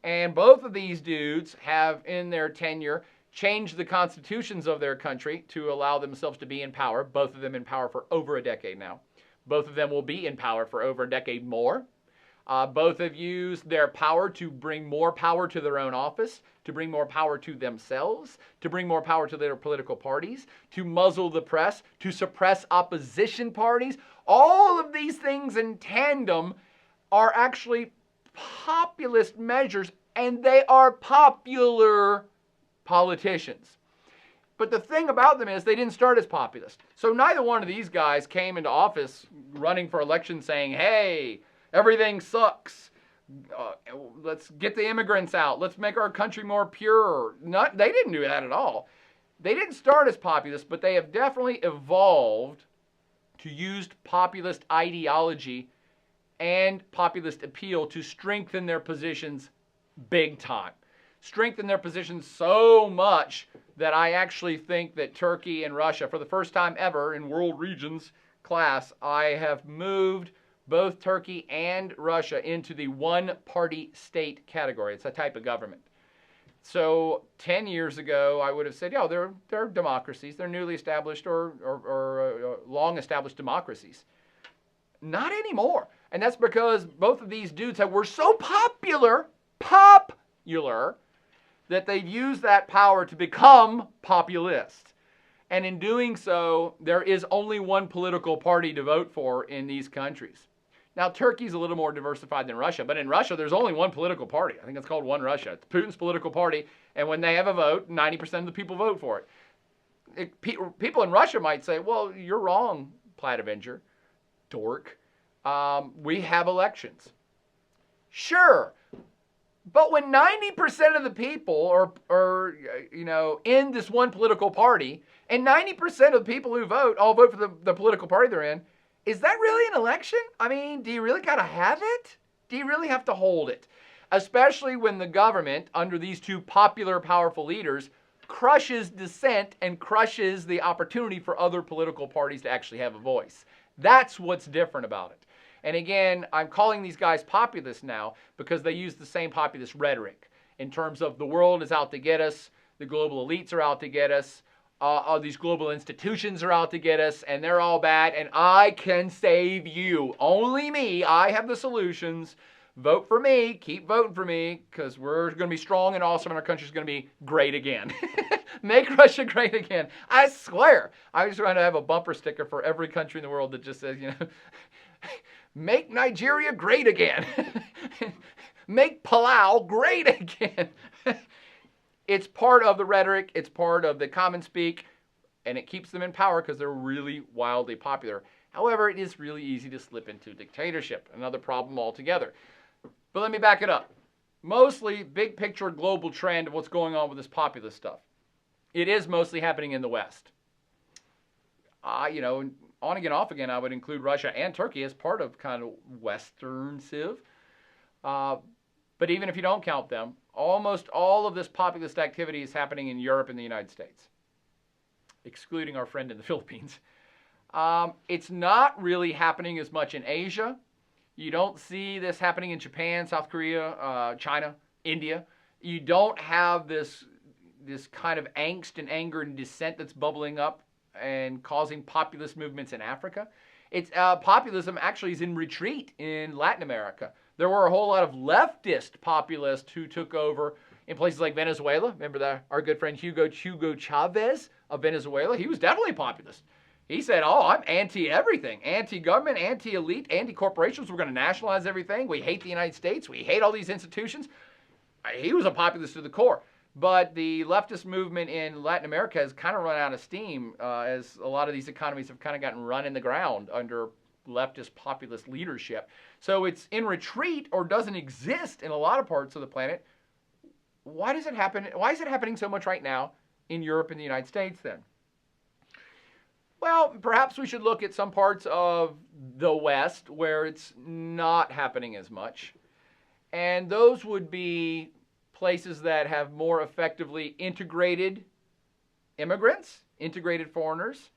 [SPEAKER 1] And both of these dudes have, in their tenure, changed the constitutions of their country to allow themselves to be in power, both of them in power for over a decade now. Both of them will be in power for over a decade more. Both have used their power to bring more power to their own office, to bring more power to themselves, to bring more power to their political parties, to muzzle the press, to suppress opposition parties. All of these things in tandem are actually populist measures, and they are popular politicians. But the thing about them is they didn't start as populist. So neither one of these guys came into office running for election saying, hey, everything sucks. Let's get the immigrants out. Let's make our country more pure. They didn't do that at all. They didn't start as populist, but they have definitely evolved to use populist ideology and populist appeal to strengthen their positions big time. Strengthen their positions so much that I actually think that Turkey and Russia, for the first time ever in World Regions class, I have moved both Turkey and Russia into the one-party state category. It's a type of government. So 10 years ago, I would have said, yeah, they're democracies. They're newly established or long-established democracies. Not anymore. And that's because both of these dudes were so popular, that they've used that power to become populist. And in doing so, there is only one political party to vote for in these countries. Now, Turkey's a little more diversified than Russia, but in Russia, there's only one political party. I think it's called One Russia. It's Putin's political party, and when they have a vote, 90% of the people vote for it. People in Russia might say, well, you're wrong, Plaid Avenger, dork. We have elections. Sure, but when 90% of the people are in this one political party, and 90% of the people who vote all vote for the political party they're in, is that really an election? I mean, do you really got to have it? Do you really have to hold it? Especially when the government, under these two popular, powerful leaders, crushes dissent and crushes the opportunity for other political parties to actually have a voice. That's what's different about it. And again, I'm calling these guys populists now because they use the same populist rhetoric in terms of the world is out to get us, the global elites are out to get us, these global institutions are out to get us, and they're all bad, and I can save you. Only me. I have the solutions. Vote for me. Keep voting for me, because we're going to be strong and awesome, and our country's going to be great again. Make Russia great again. I swear. I just want to have a bumper sticker for every country in the world that just says, make Nigeria great again. Make Palau great again. It's part of the rhetoric, it's part of the common speak, and it keeps them in power because they're really wildly popular. However, it is really easy to slip into dictatorship, another problem altogether. But let me back it up. Mostly, big picture global trend of what's going on with this populist stuff. It is mostly happening in the West. On again, off again, I would include Russia and Turkey as part of kind of Western civ. But even if you don't count them, almost all of this populist activity is happening in Europe and the United States, excluding our friend in the Philippines. It's not really happening as much in Asia. You don't see this happening in Japan, South Korea, China, India. You don't have this kind of angst and anger and dissent that's bubbling up and causing populist movements in Africa. Populism actually is in retreat in Latin America. There were a whole lot of leftist populists who took over in places like Venezuela. Remember our good friend Hugo Chavez of Venezuela? He was definitely populist. He said, I'm anti-everything, anti-government, anti-elite, anti-corporations. We're going to nationalize everything. We hate the United States. We hate all these institutions. He was a populist to the core. But the leftist movement in Latin America has kind of run out of steam as a lot of these economies have kind of gotten run in the ground under leftist populist leadership. So it's in retreat or doesn't exist in a lot of parts of the planet. Why does it happen? Why is it happening so much right now in Europe and the United States then? Well, perhaps we should look at some parts of the West where it's not happening as much. And those would be places that have more effectively integrated immigrants, integrated foreigners,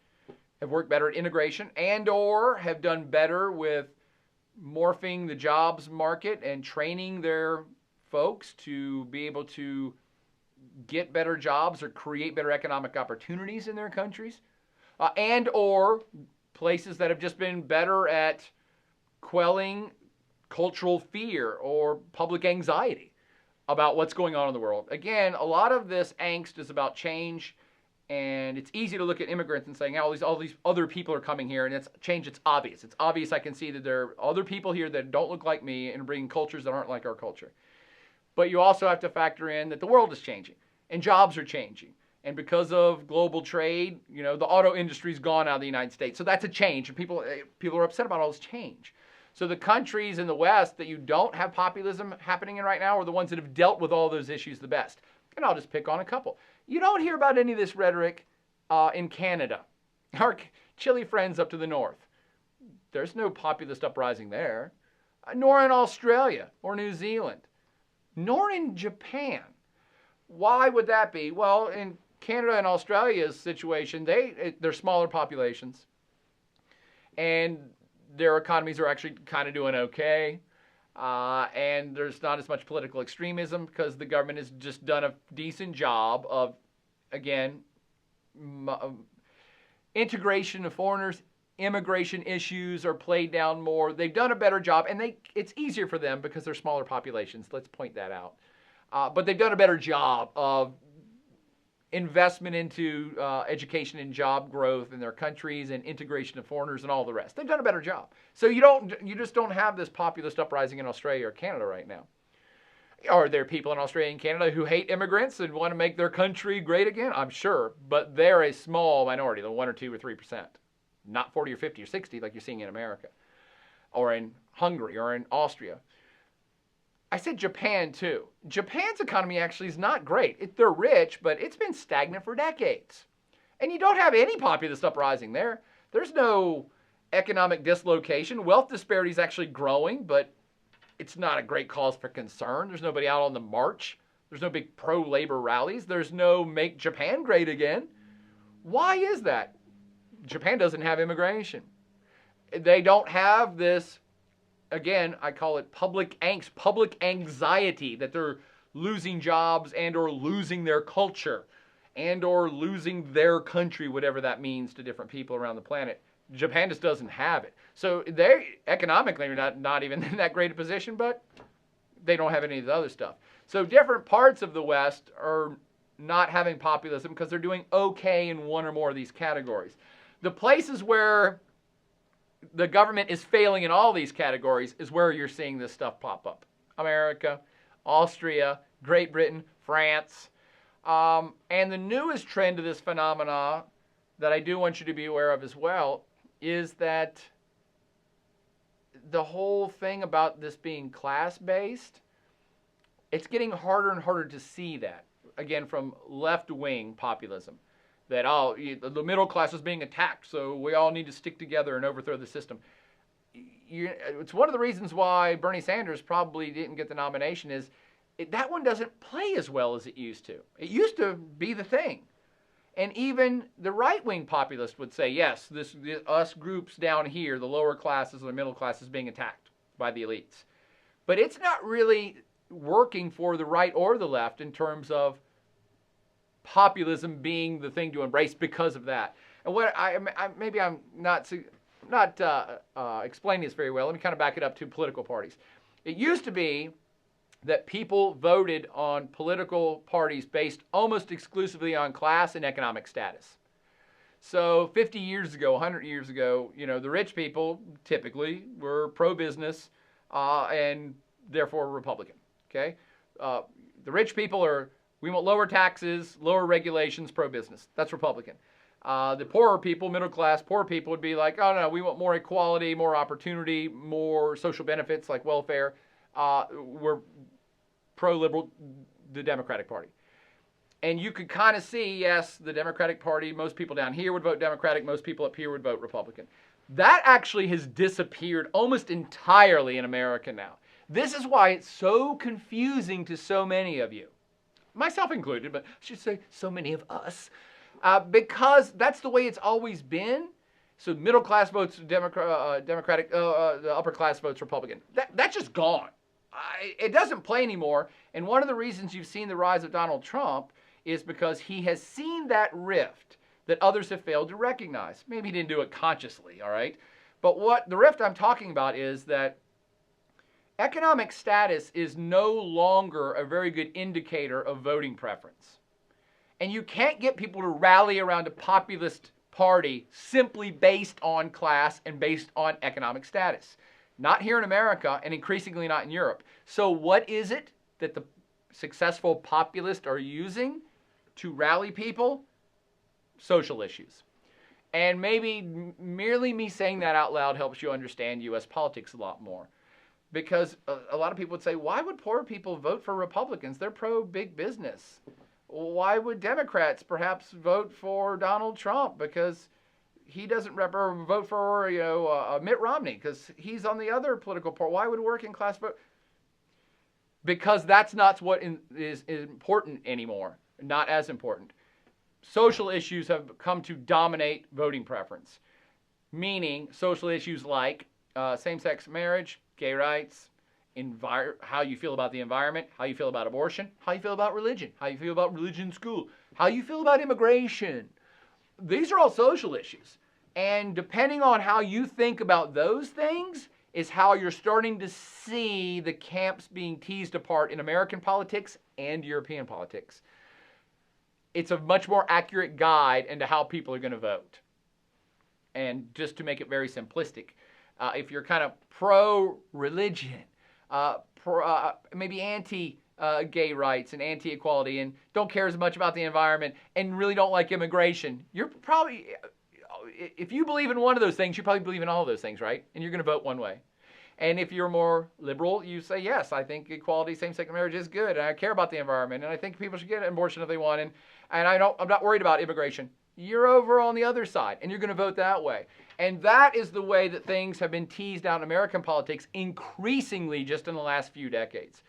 [SPEAKER 1] have worked better at integration, and or have done better with morphing the jobs market and training their folks to be able to get better jobs or create better economic opportunities in their countries, and or places that have just been better at quelling cultural fear or public anxiety about what's going on in the world. Again, a lot of this angst is about change, and it's easy to look at immigrants and saying, all these other people are coming here, and it's change. It's obvious. It's obvious I can see that there are other people here that don't look like me and bringing cultures that aren't like our culture. But you also have to factor in that the world is changing, and jobs are changing. And because of global trade, the auto industry's gone out of the United States. So that's a change, and people are upset about all this change. So the countries in the West that you don't have populism happening in right now are the ones that have dealt with all those issues the best. And I'll just pick on a couple. You don't hear about any of this rhetoric in Canada. Our chilly friends up to the north. There's no populist uprising there. Nor in Australia or New Zealand. Nor in Japan. Why would that be? Well, in Canada and Australia's situation, they're smaller populations. And their economies are actually kind of doing okay. And there's not as much political extremism because the government has just done a decent job of, again, integration of foreigners. Immigration issues are played down more. They've done a better job, and it's easier for them because they're smaller populations. Let's point that out. But they've done a better job of investment into education and job growth in their countries and integration of foreigners and all the rest. They've done a better job. So you just don't have this populist uprising in Australia or Canada right now. Are there people in Australia and Canada who hate immigrants and want to make their country great again? I'm sure, but they're a small minority, the 1 or 2 or 3%, not 40 or 50 or 60 like you're seeing in America or in Hungary or in Austria. I said Japan too. Japan's economy actually is not great. They're rich, but it's been stagnant for decades. And you don't have any populist uprising there. There's no economic dislocation. Wealth disparity is actually growing, but it's not a great cause for concern. There's nobody out on the march. There's no big pro-labor rallies. There's no make Japan great again. Why is that? Japan doesn't have immigration. They don't have this, again, I call it public angst, public anxiety that they're losing jobs and or losing their culture and or losing their country, whatever that means to different people around the planet. Japan just doesn't have it. So they economically are not even in that great a position, but they don't have any of the other stuff. So different parts of the West are not having populism because they're doing okay in one or more of these categories. The places where the government is failing in all these categories is where you're seeing this stuff pop up. America, Austria, Great Britain, France. And the newest trend of this phenomena that I do want you to be aware of as well is that the whole thing about this being class-based, it's getting harder and harder to see that, again, from left-wing populism, that, the middle class is being attacked, so we all need to stick together and overthrow the system. It's one of the reasons why Bernie Sanders probably didn't get the nomination is that one doesn't play as well as it used to. It used to be the thing. And even the right-wing populist would say, yes, us groups down here, the lower classes or the middle classes being attacked by the elites. But it's not really working for the right or the left in terms of populism being the thing to embrace because of that. And what maybe I'm not explaining this very well. Let me kind of back it up to political parties. It used to be that people voted on political parties based almost exclusively on class and economic status. So 50 years ago, 100 years ago, the rich people typically were pro-business and therefore Republican, okay? The rich people we want lower taxes, lower regulations, pro-business. That's Republican. The poorer people, middle class, poor people would be like, oh no, we want more equality, more opportunity, more social benefits like welfare. We're pro-liberal, the Democratic Party. And you could kind of see, yes, the Democratic Party, most people down here would vote Democratic, most people up here would vote Republican. That actually has disappeared almost entirely in America now. This is why it's so confusing to so many of you, myself included, but I should say so many of us, because that's the way it's always been. So middle class votes Democratic, the upper class votes Republican. That's just gone. It doesn't play anymore. And one of the reasons you've seen the rise of Donald Trump is because he has seen that rift that others have failed to recognize. Maybe he didn't do it consciously, all right? But what the rift I'm talking about is that economic status is no longer a very good indicator of voting preference. And you can't get people to rally around a populist party simply based on class and based on economic status. Not here in America, and increasingly not in Europe. So what is it that the successful populists are using to rally people? Social issues. And maybe merely me saying that out loud helps you understand U.S. politics a lot more. Because a lot of people would say, why would poor people vote for Republicans? They're pro-big business. Why would Democrats perhaps vote for Donald Trump? Because he doesn't vote for, Mitt Romney because he's on the other political part. Why would working class vote? Because that's not what is important anymore. Not as important. Social issues have come to dominate voting preference. Meaning social issues like same-sex marriage, gay rights, how you feel about the environment, how you feel about abortion, how you feel about religion, how you feel about religion in school, how you feel about immigration. These are all social issues. And depending on how you think about those things is how you're starting to see the camps being teased apart in American politics and European politics. it's a much more accurate guide into how people are going to vote. And just to make it very simplistic, if you're kind of pro-religion, maybe anti-gay rights and anti-equality, and don't care as much about the environment, and really don't like immigration, you're probably, if you believe in one of those things, you probably believe in all of those things, right? And you're going to vote one way. And if you're more liberal, you say, yes, I think equality, same-sex marriage is good, and I care about the environment, and I think people should get an abortion if they want, and I'm not worried about immigration. You're over on the other side, and you're going to vote that way. And that is the way that things have been teased out in American politics increasingly just in the last few decades.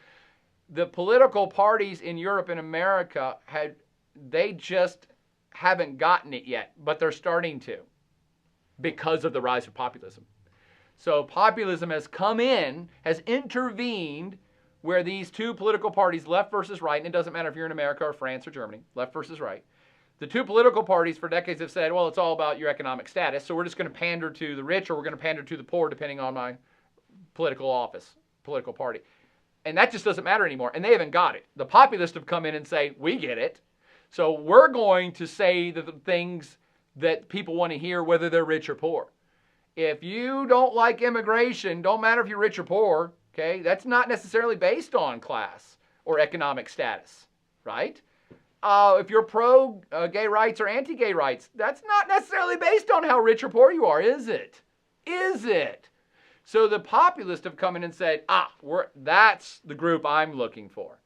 [SPEAKER 1] The political parties in Europe and America, they just haven't gotten it yet, but they're starting to because of the rise of populism. So populism has come in, has intervened where these two political parties, left versus right, and it doesn't matter if you're in America or France or Germany, left versus right, the two political parties for decades have said, well, it's all about your economic status, so we're just going to pander to the rich or we're going to pander to the poor depending on my political office, political party. And that just doesn't matter anymore, and they haven't got it. The populists have come in and say, we get it, so we're going to say the things that people want to hear whether they're rich or poor. If you don't like immigration, don't matter if you're rich or poor, okay? That's not necessarily based on class or economic status, right? If you're pro-gay rights or anti-gay rights, that's not necessarily based on how rich or poor you are, is it? Is it? So the populists have come in and said, that's the group I'm looking for.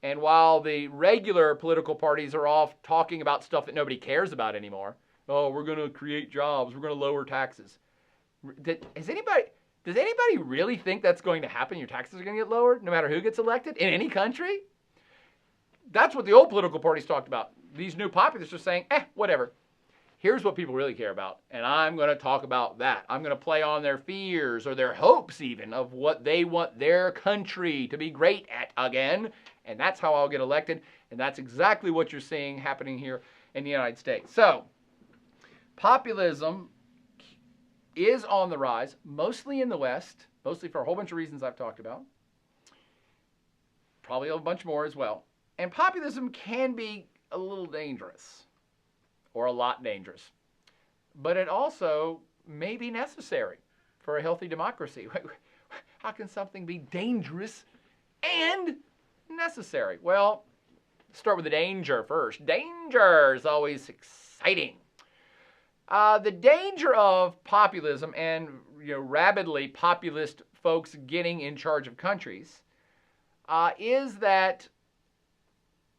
[SPEAKER 1] And while the regular political parties are off talking about stuff that nobody cares about anymore, oh, we're going to create jobs, we're going to lower taxes. Does anybody really think that's going to happen? Your taxes are going to get lowered no matter who gets elected in any country? That's what the old political parties talked about. These new populists are saying, whatever. Here's what people really care about, and I'm going to talk about that. I'm going to play on their fears or their hopes even of what they want their country to be great at again, and that's how I'll get elected, and that's exactly what you're seeing happening here in the United States. So, populism is on the rise, mostly in the West, mostly for a whole bunch of reasons I've talked about. Probably a bunch more as well. And populism can be a little dangerous, or a lot dangerous. But it also may be necessary for a healthy democracy. How can something be dangerous and necessary? Well, let's start with the danger first. Danger is always exciting. The danger of populism and rabidly populist folks getting in charge of countries is that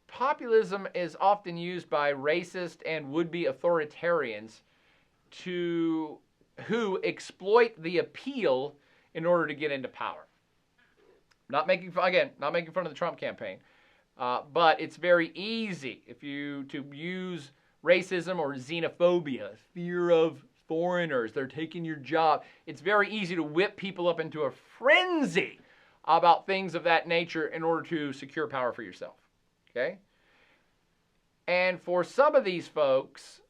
[SPEAKER 1] populism is often used by racist and would-be authoritarians who exploit the appeal in order to get into power. Not making fun of the Trump campaign, but it's very easy to use racism or xenophobia, fear of foreigners, they're taking your job. It's very easy to whip people up into a frenzy about things of that nature in order to secure power for yourself. Okay? And for some of these folks,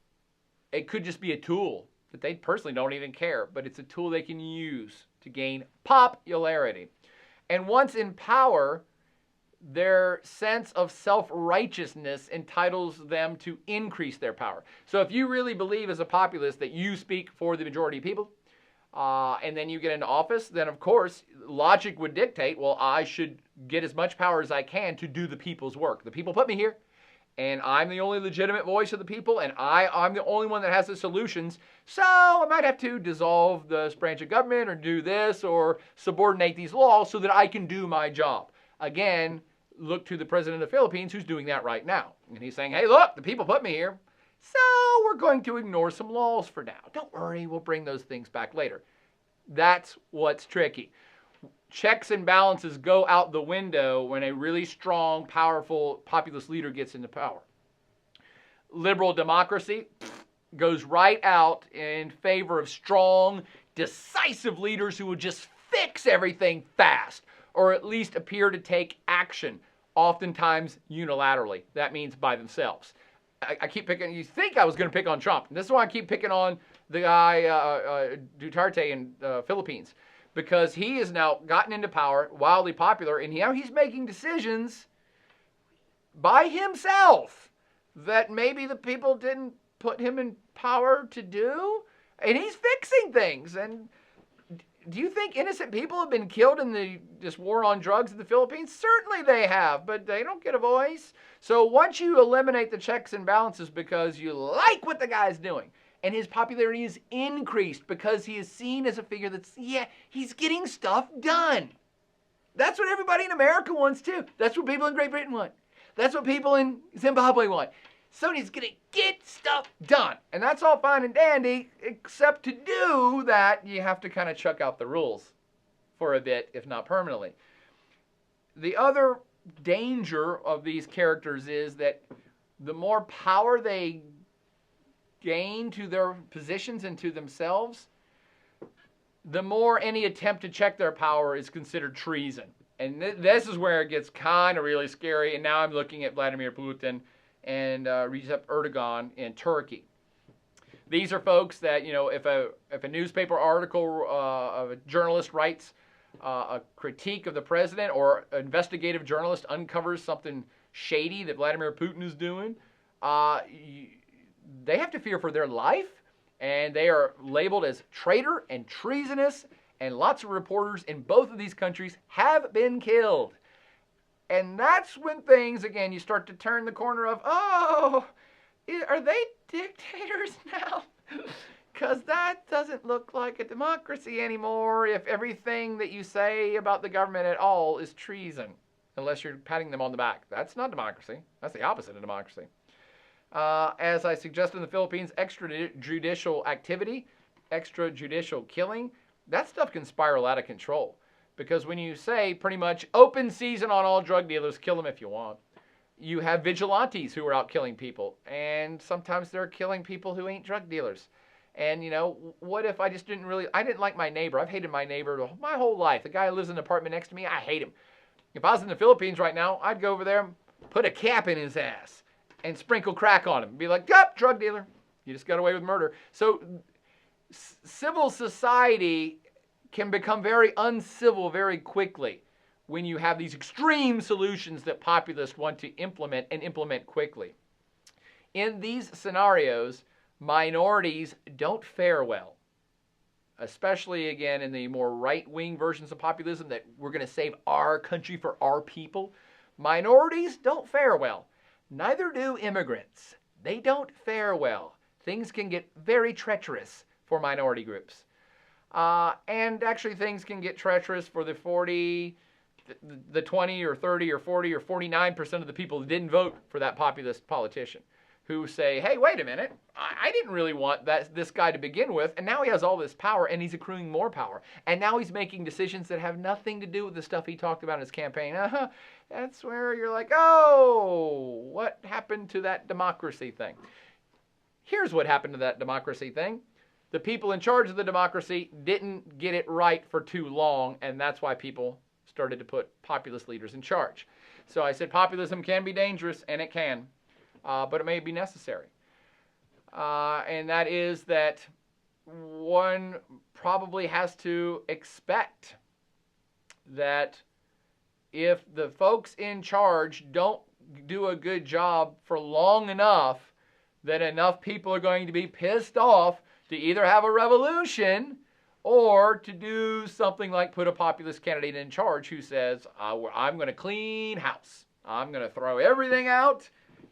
[SPEAKER 1] it could just be a tool that they personally don't even care, but it's a tool they can use to gain popularity. And once in power, their sense of self-righteousness entitles them to increase their power. So if you really believe as a populist that you speak for the majority of people, and then you get into office, then of course logic would dictate, well, I should get as much power as I can to do the people's work. The people put me here, and I'm the only legitimate voice of the people, and I'm the only one that has the solutions, so I might have to dissolve this branch of government or do this or subordinate these laws so that I can do my job. Again, look to the president of the Philippines who's doing that right now. And he's saying, hey, look, the people put me here, so we're going to ignore some laws for now. Don't worry, we'll bring those things back later. That's what's tricky. Checks and balances go out the window when a really strong, powerful, populist leader gets into power. Liberal democracy goes right out in favor of strong, decisive leaders who would just fix everything fast, or at least appear to take action, oftentimes unilaterally. That means by themselves. I keep picking, you think I was going to pick on Trump. And this is why I keep picking on the guy, Duterte in the Philippines. Because he has now gotten into power, wildly popular, and now he's making decisions by himself that maybe the people didn't put him in power to do. And he's fixing things. And do you think innocent people have been killed in this war on drugs in the Philippines? Certainly they have, but they don't get a voice. So once you eliminate the checks and balances because you like what the guy's doing, and his popularity is increased because he is seen as a figure that's, he's getting stuff done. That's what everybody in America wants too. That's what people in Great Britain want. That's what people in Zimbabwe want. Somebody's going to get stuff done. And that's all fine and dandy, except to do that, you have to kind of chuck out the rules for a bit, if not permanently. The other danger of these characters is that the more power they gain to their positions and to themselves, the more any attempt to check their power is considered treason. And this is where it gets kind of really scary. And now I'm looking at Vladimir Putin and Recep Erdogan in Turkey. These are folks that, if a newspaper article of a journalist writes a critique of the president, or an investigative journalist uncovers something shady that Vladimir Putin is doing, they have to fear for their life, and they are labeled as traitor and treasonous, and lots of reporters in both of these countries have been killed. And that's when things, again, you start to turn the corner of, are they dictators now? Because that doesn't look like a democracy anymore if everything that you say about the government at all is treason, unless you're patting them on the back. That's not democracy. That's the opposite of democracy. As I suggested in the Philippines, extrajudicial activity, extrajudicial killing, that stuff can spiral out of control. Because when you say pretty much open season on all drug dealers, kill them if you want, you have vigilantes who are out killing people. And sometimes they're killing people who ain't drug dealers. And, what if I didn't like my neighbor. I've hated my neighbor my whole life. The guy who lives in an apartment next to me, I hate him. If I was in the Philippines right now, I'd go over there and put a cap in his ass and sprinkle crack on him. Be like, yup, drug dealer. You just got away with murder. So civil society can become very uncivil very quickly when you have these extreme solutions that populists want to implement and implement quickly. In these scenarios, minorities don't fare well, especially, again, in the more right-wing versions of populism that we're going to save our country for our people. Minorities don't fare well. Neither do immigrants. They don't fare well. Things can get very treacherous for minority groups. And actually things can get treacherous for the 20 or 30 or 40 or 49% of the people who didn't vote for that populist politician, who say, hey, wait a minute, I didn't really want this guy to begin with, and now he has all this power, and he's accruing more power. And now he's making decisions that have nothing to do with the stuff he talked about in his campaign. That's where you're like, oh, what happened to that democracy thing? Here's what happened to that democracy thing. The people in charge of the democracy didn't get it right for too long, and that's why people started to put populist leaders in charge. So I said populism can be dangerous, and it can, but it may be necessary. And that is that one probably has to expect that if the folks in charge don't do a good job for long enough, that enough people are going to be pissed off to either have a revolution or to do something like put a populist candidate in charge who says, I'm going to clean house. I'm going to throw everything out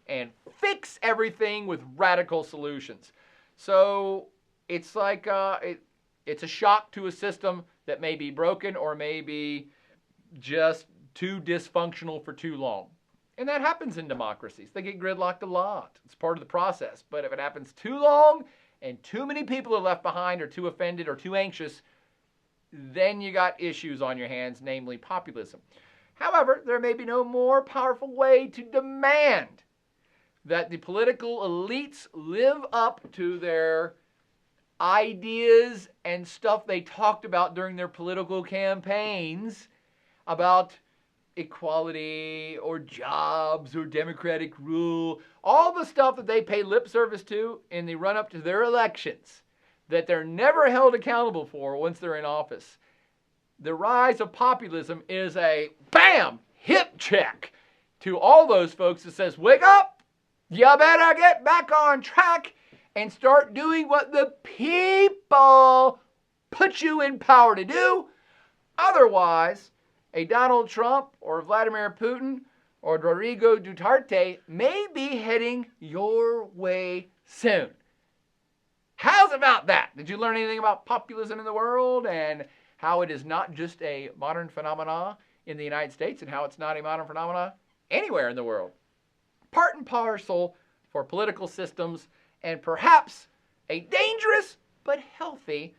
[SPEAKER 1] and fix everything with radical solutions. So it's like it's a shock to a system that may be broken or may be just too dysfunctional for too long. And that happens in democracies. They get gridlocked a lot. It's part of the process. But if it happens too long and too many people are left behind or too offended or too anxious, then you got issues on your hands, namely populism. However, there may be no more powerful way to demand that the political elites live up to their ideas and stuff they talked about during their political campaigns about equality or jobs or democratic rule, all the stuff that they pay lip service to in the run-up to their elections that they're never held accountable for once they're in office. The rise of populism is a, bam, hip check to all those folks that says, wake up, You better get back on track and start doing what the people put you in power to do. Otherwise, a Donald Trump or Vladimir Putin or Rodrigo Duterte may be heading your way soon. How's about that? Did you learn anything about populism in the world and how it is not just a modern phenomenon in the United States and how it's not a modern phenomenon anywhere in the world? Part and parcel for political systems and perhaps a dangerous but healthy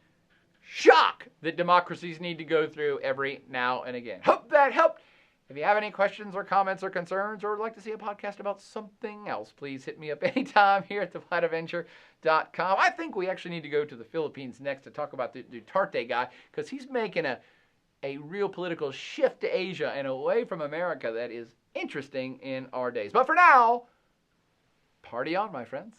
[SPEAKER 1] shock that democracies need to go through every now and again. Hope that helped. If you have any questions or comments or concerns or would like to see a podcast about something else, please hit me up anytime here at theflightofadventure.com. I think we actually need to go to the Philippines next to talk about the Duterte guy because he's making a real political shift to Asia and away from America that is interesting in our days. But for now, party on, my friends.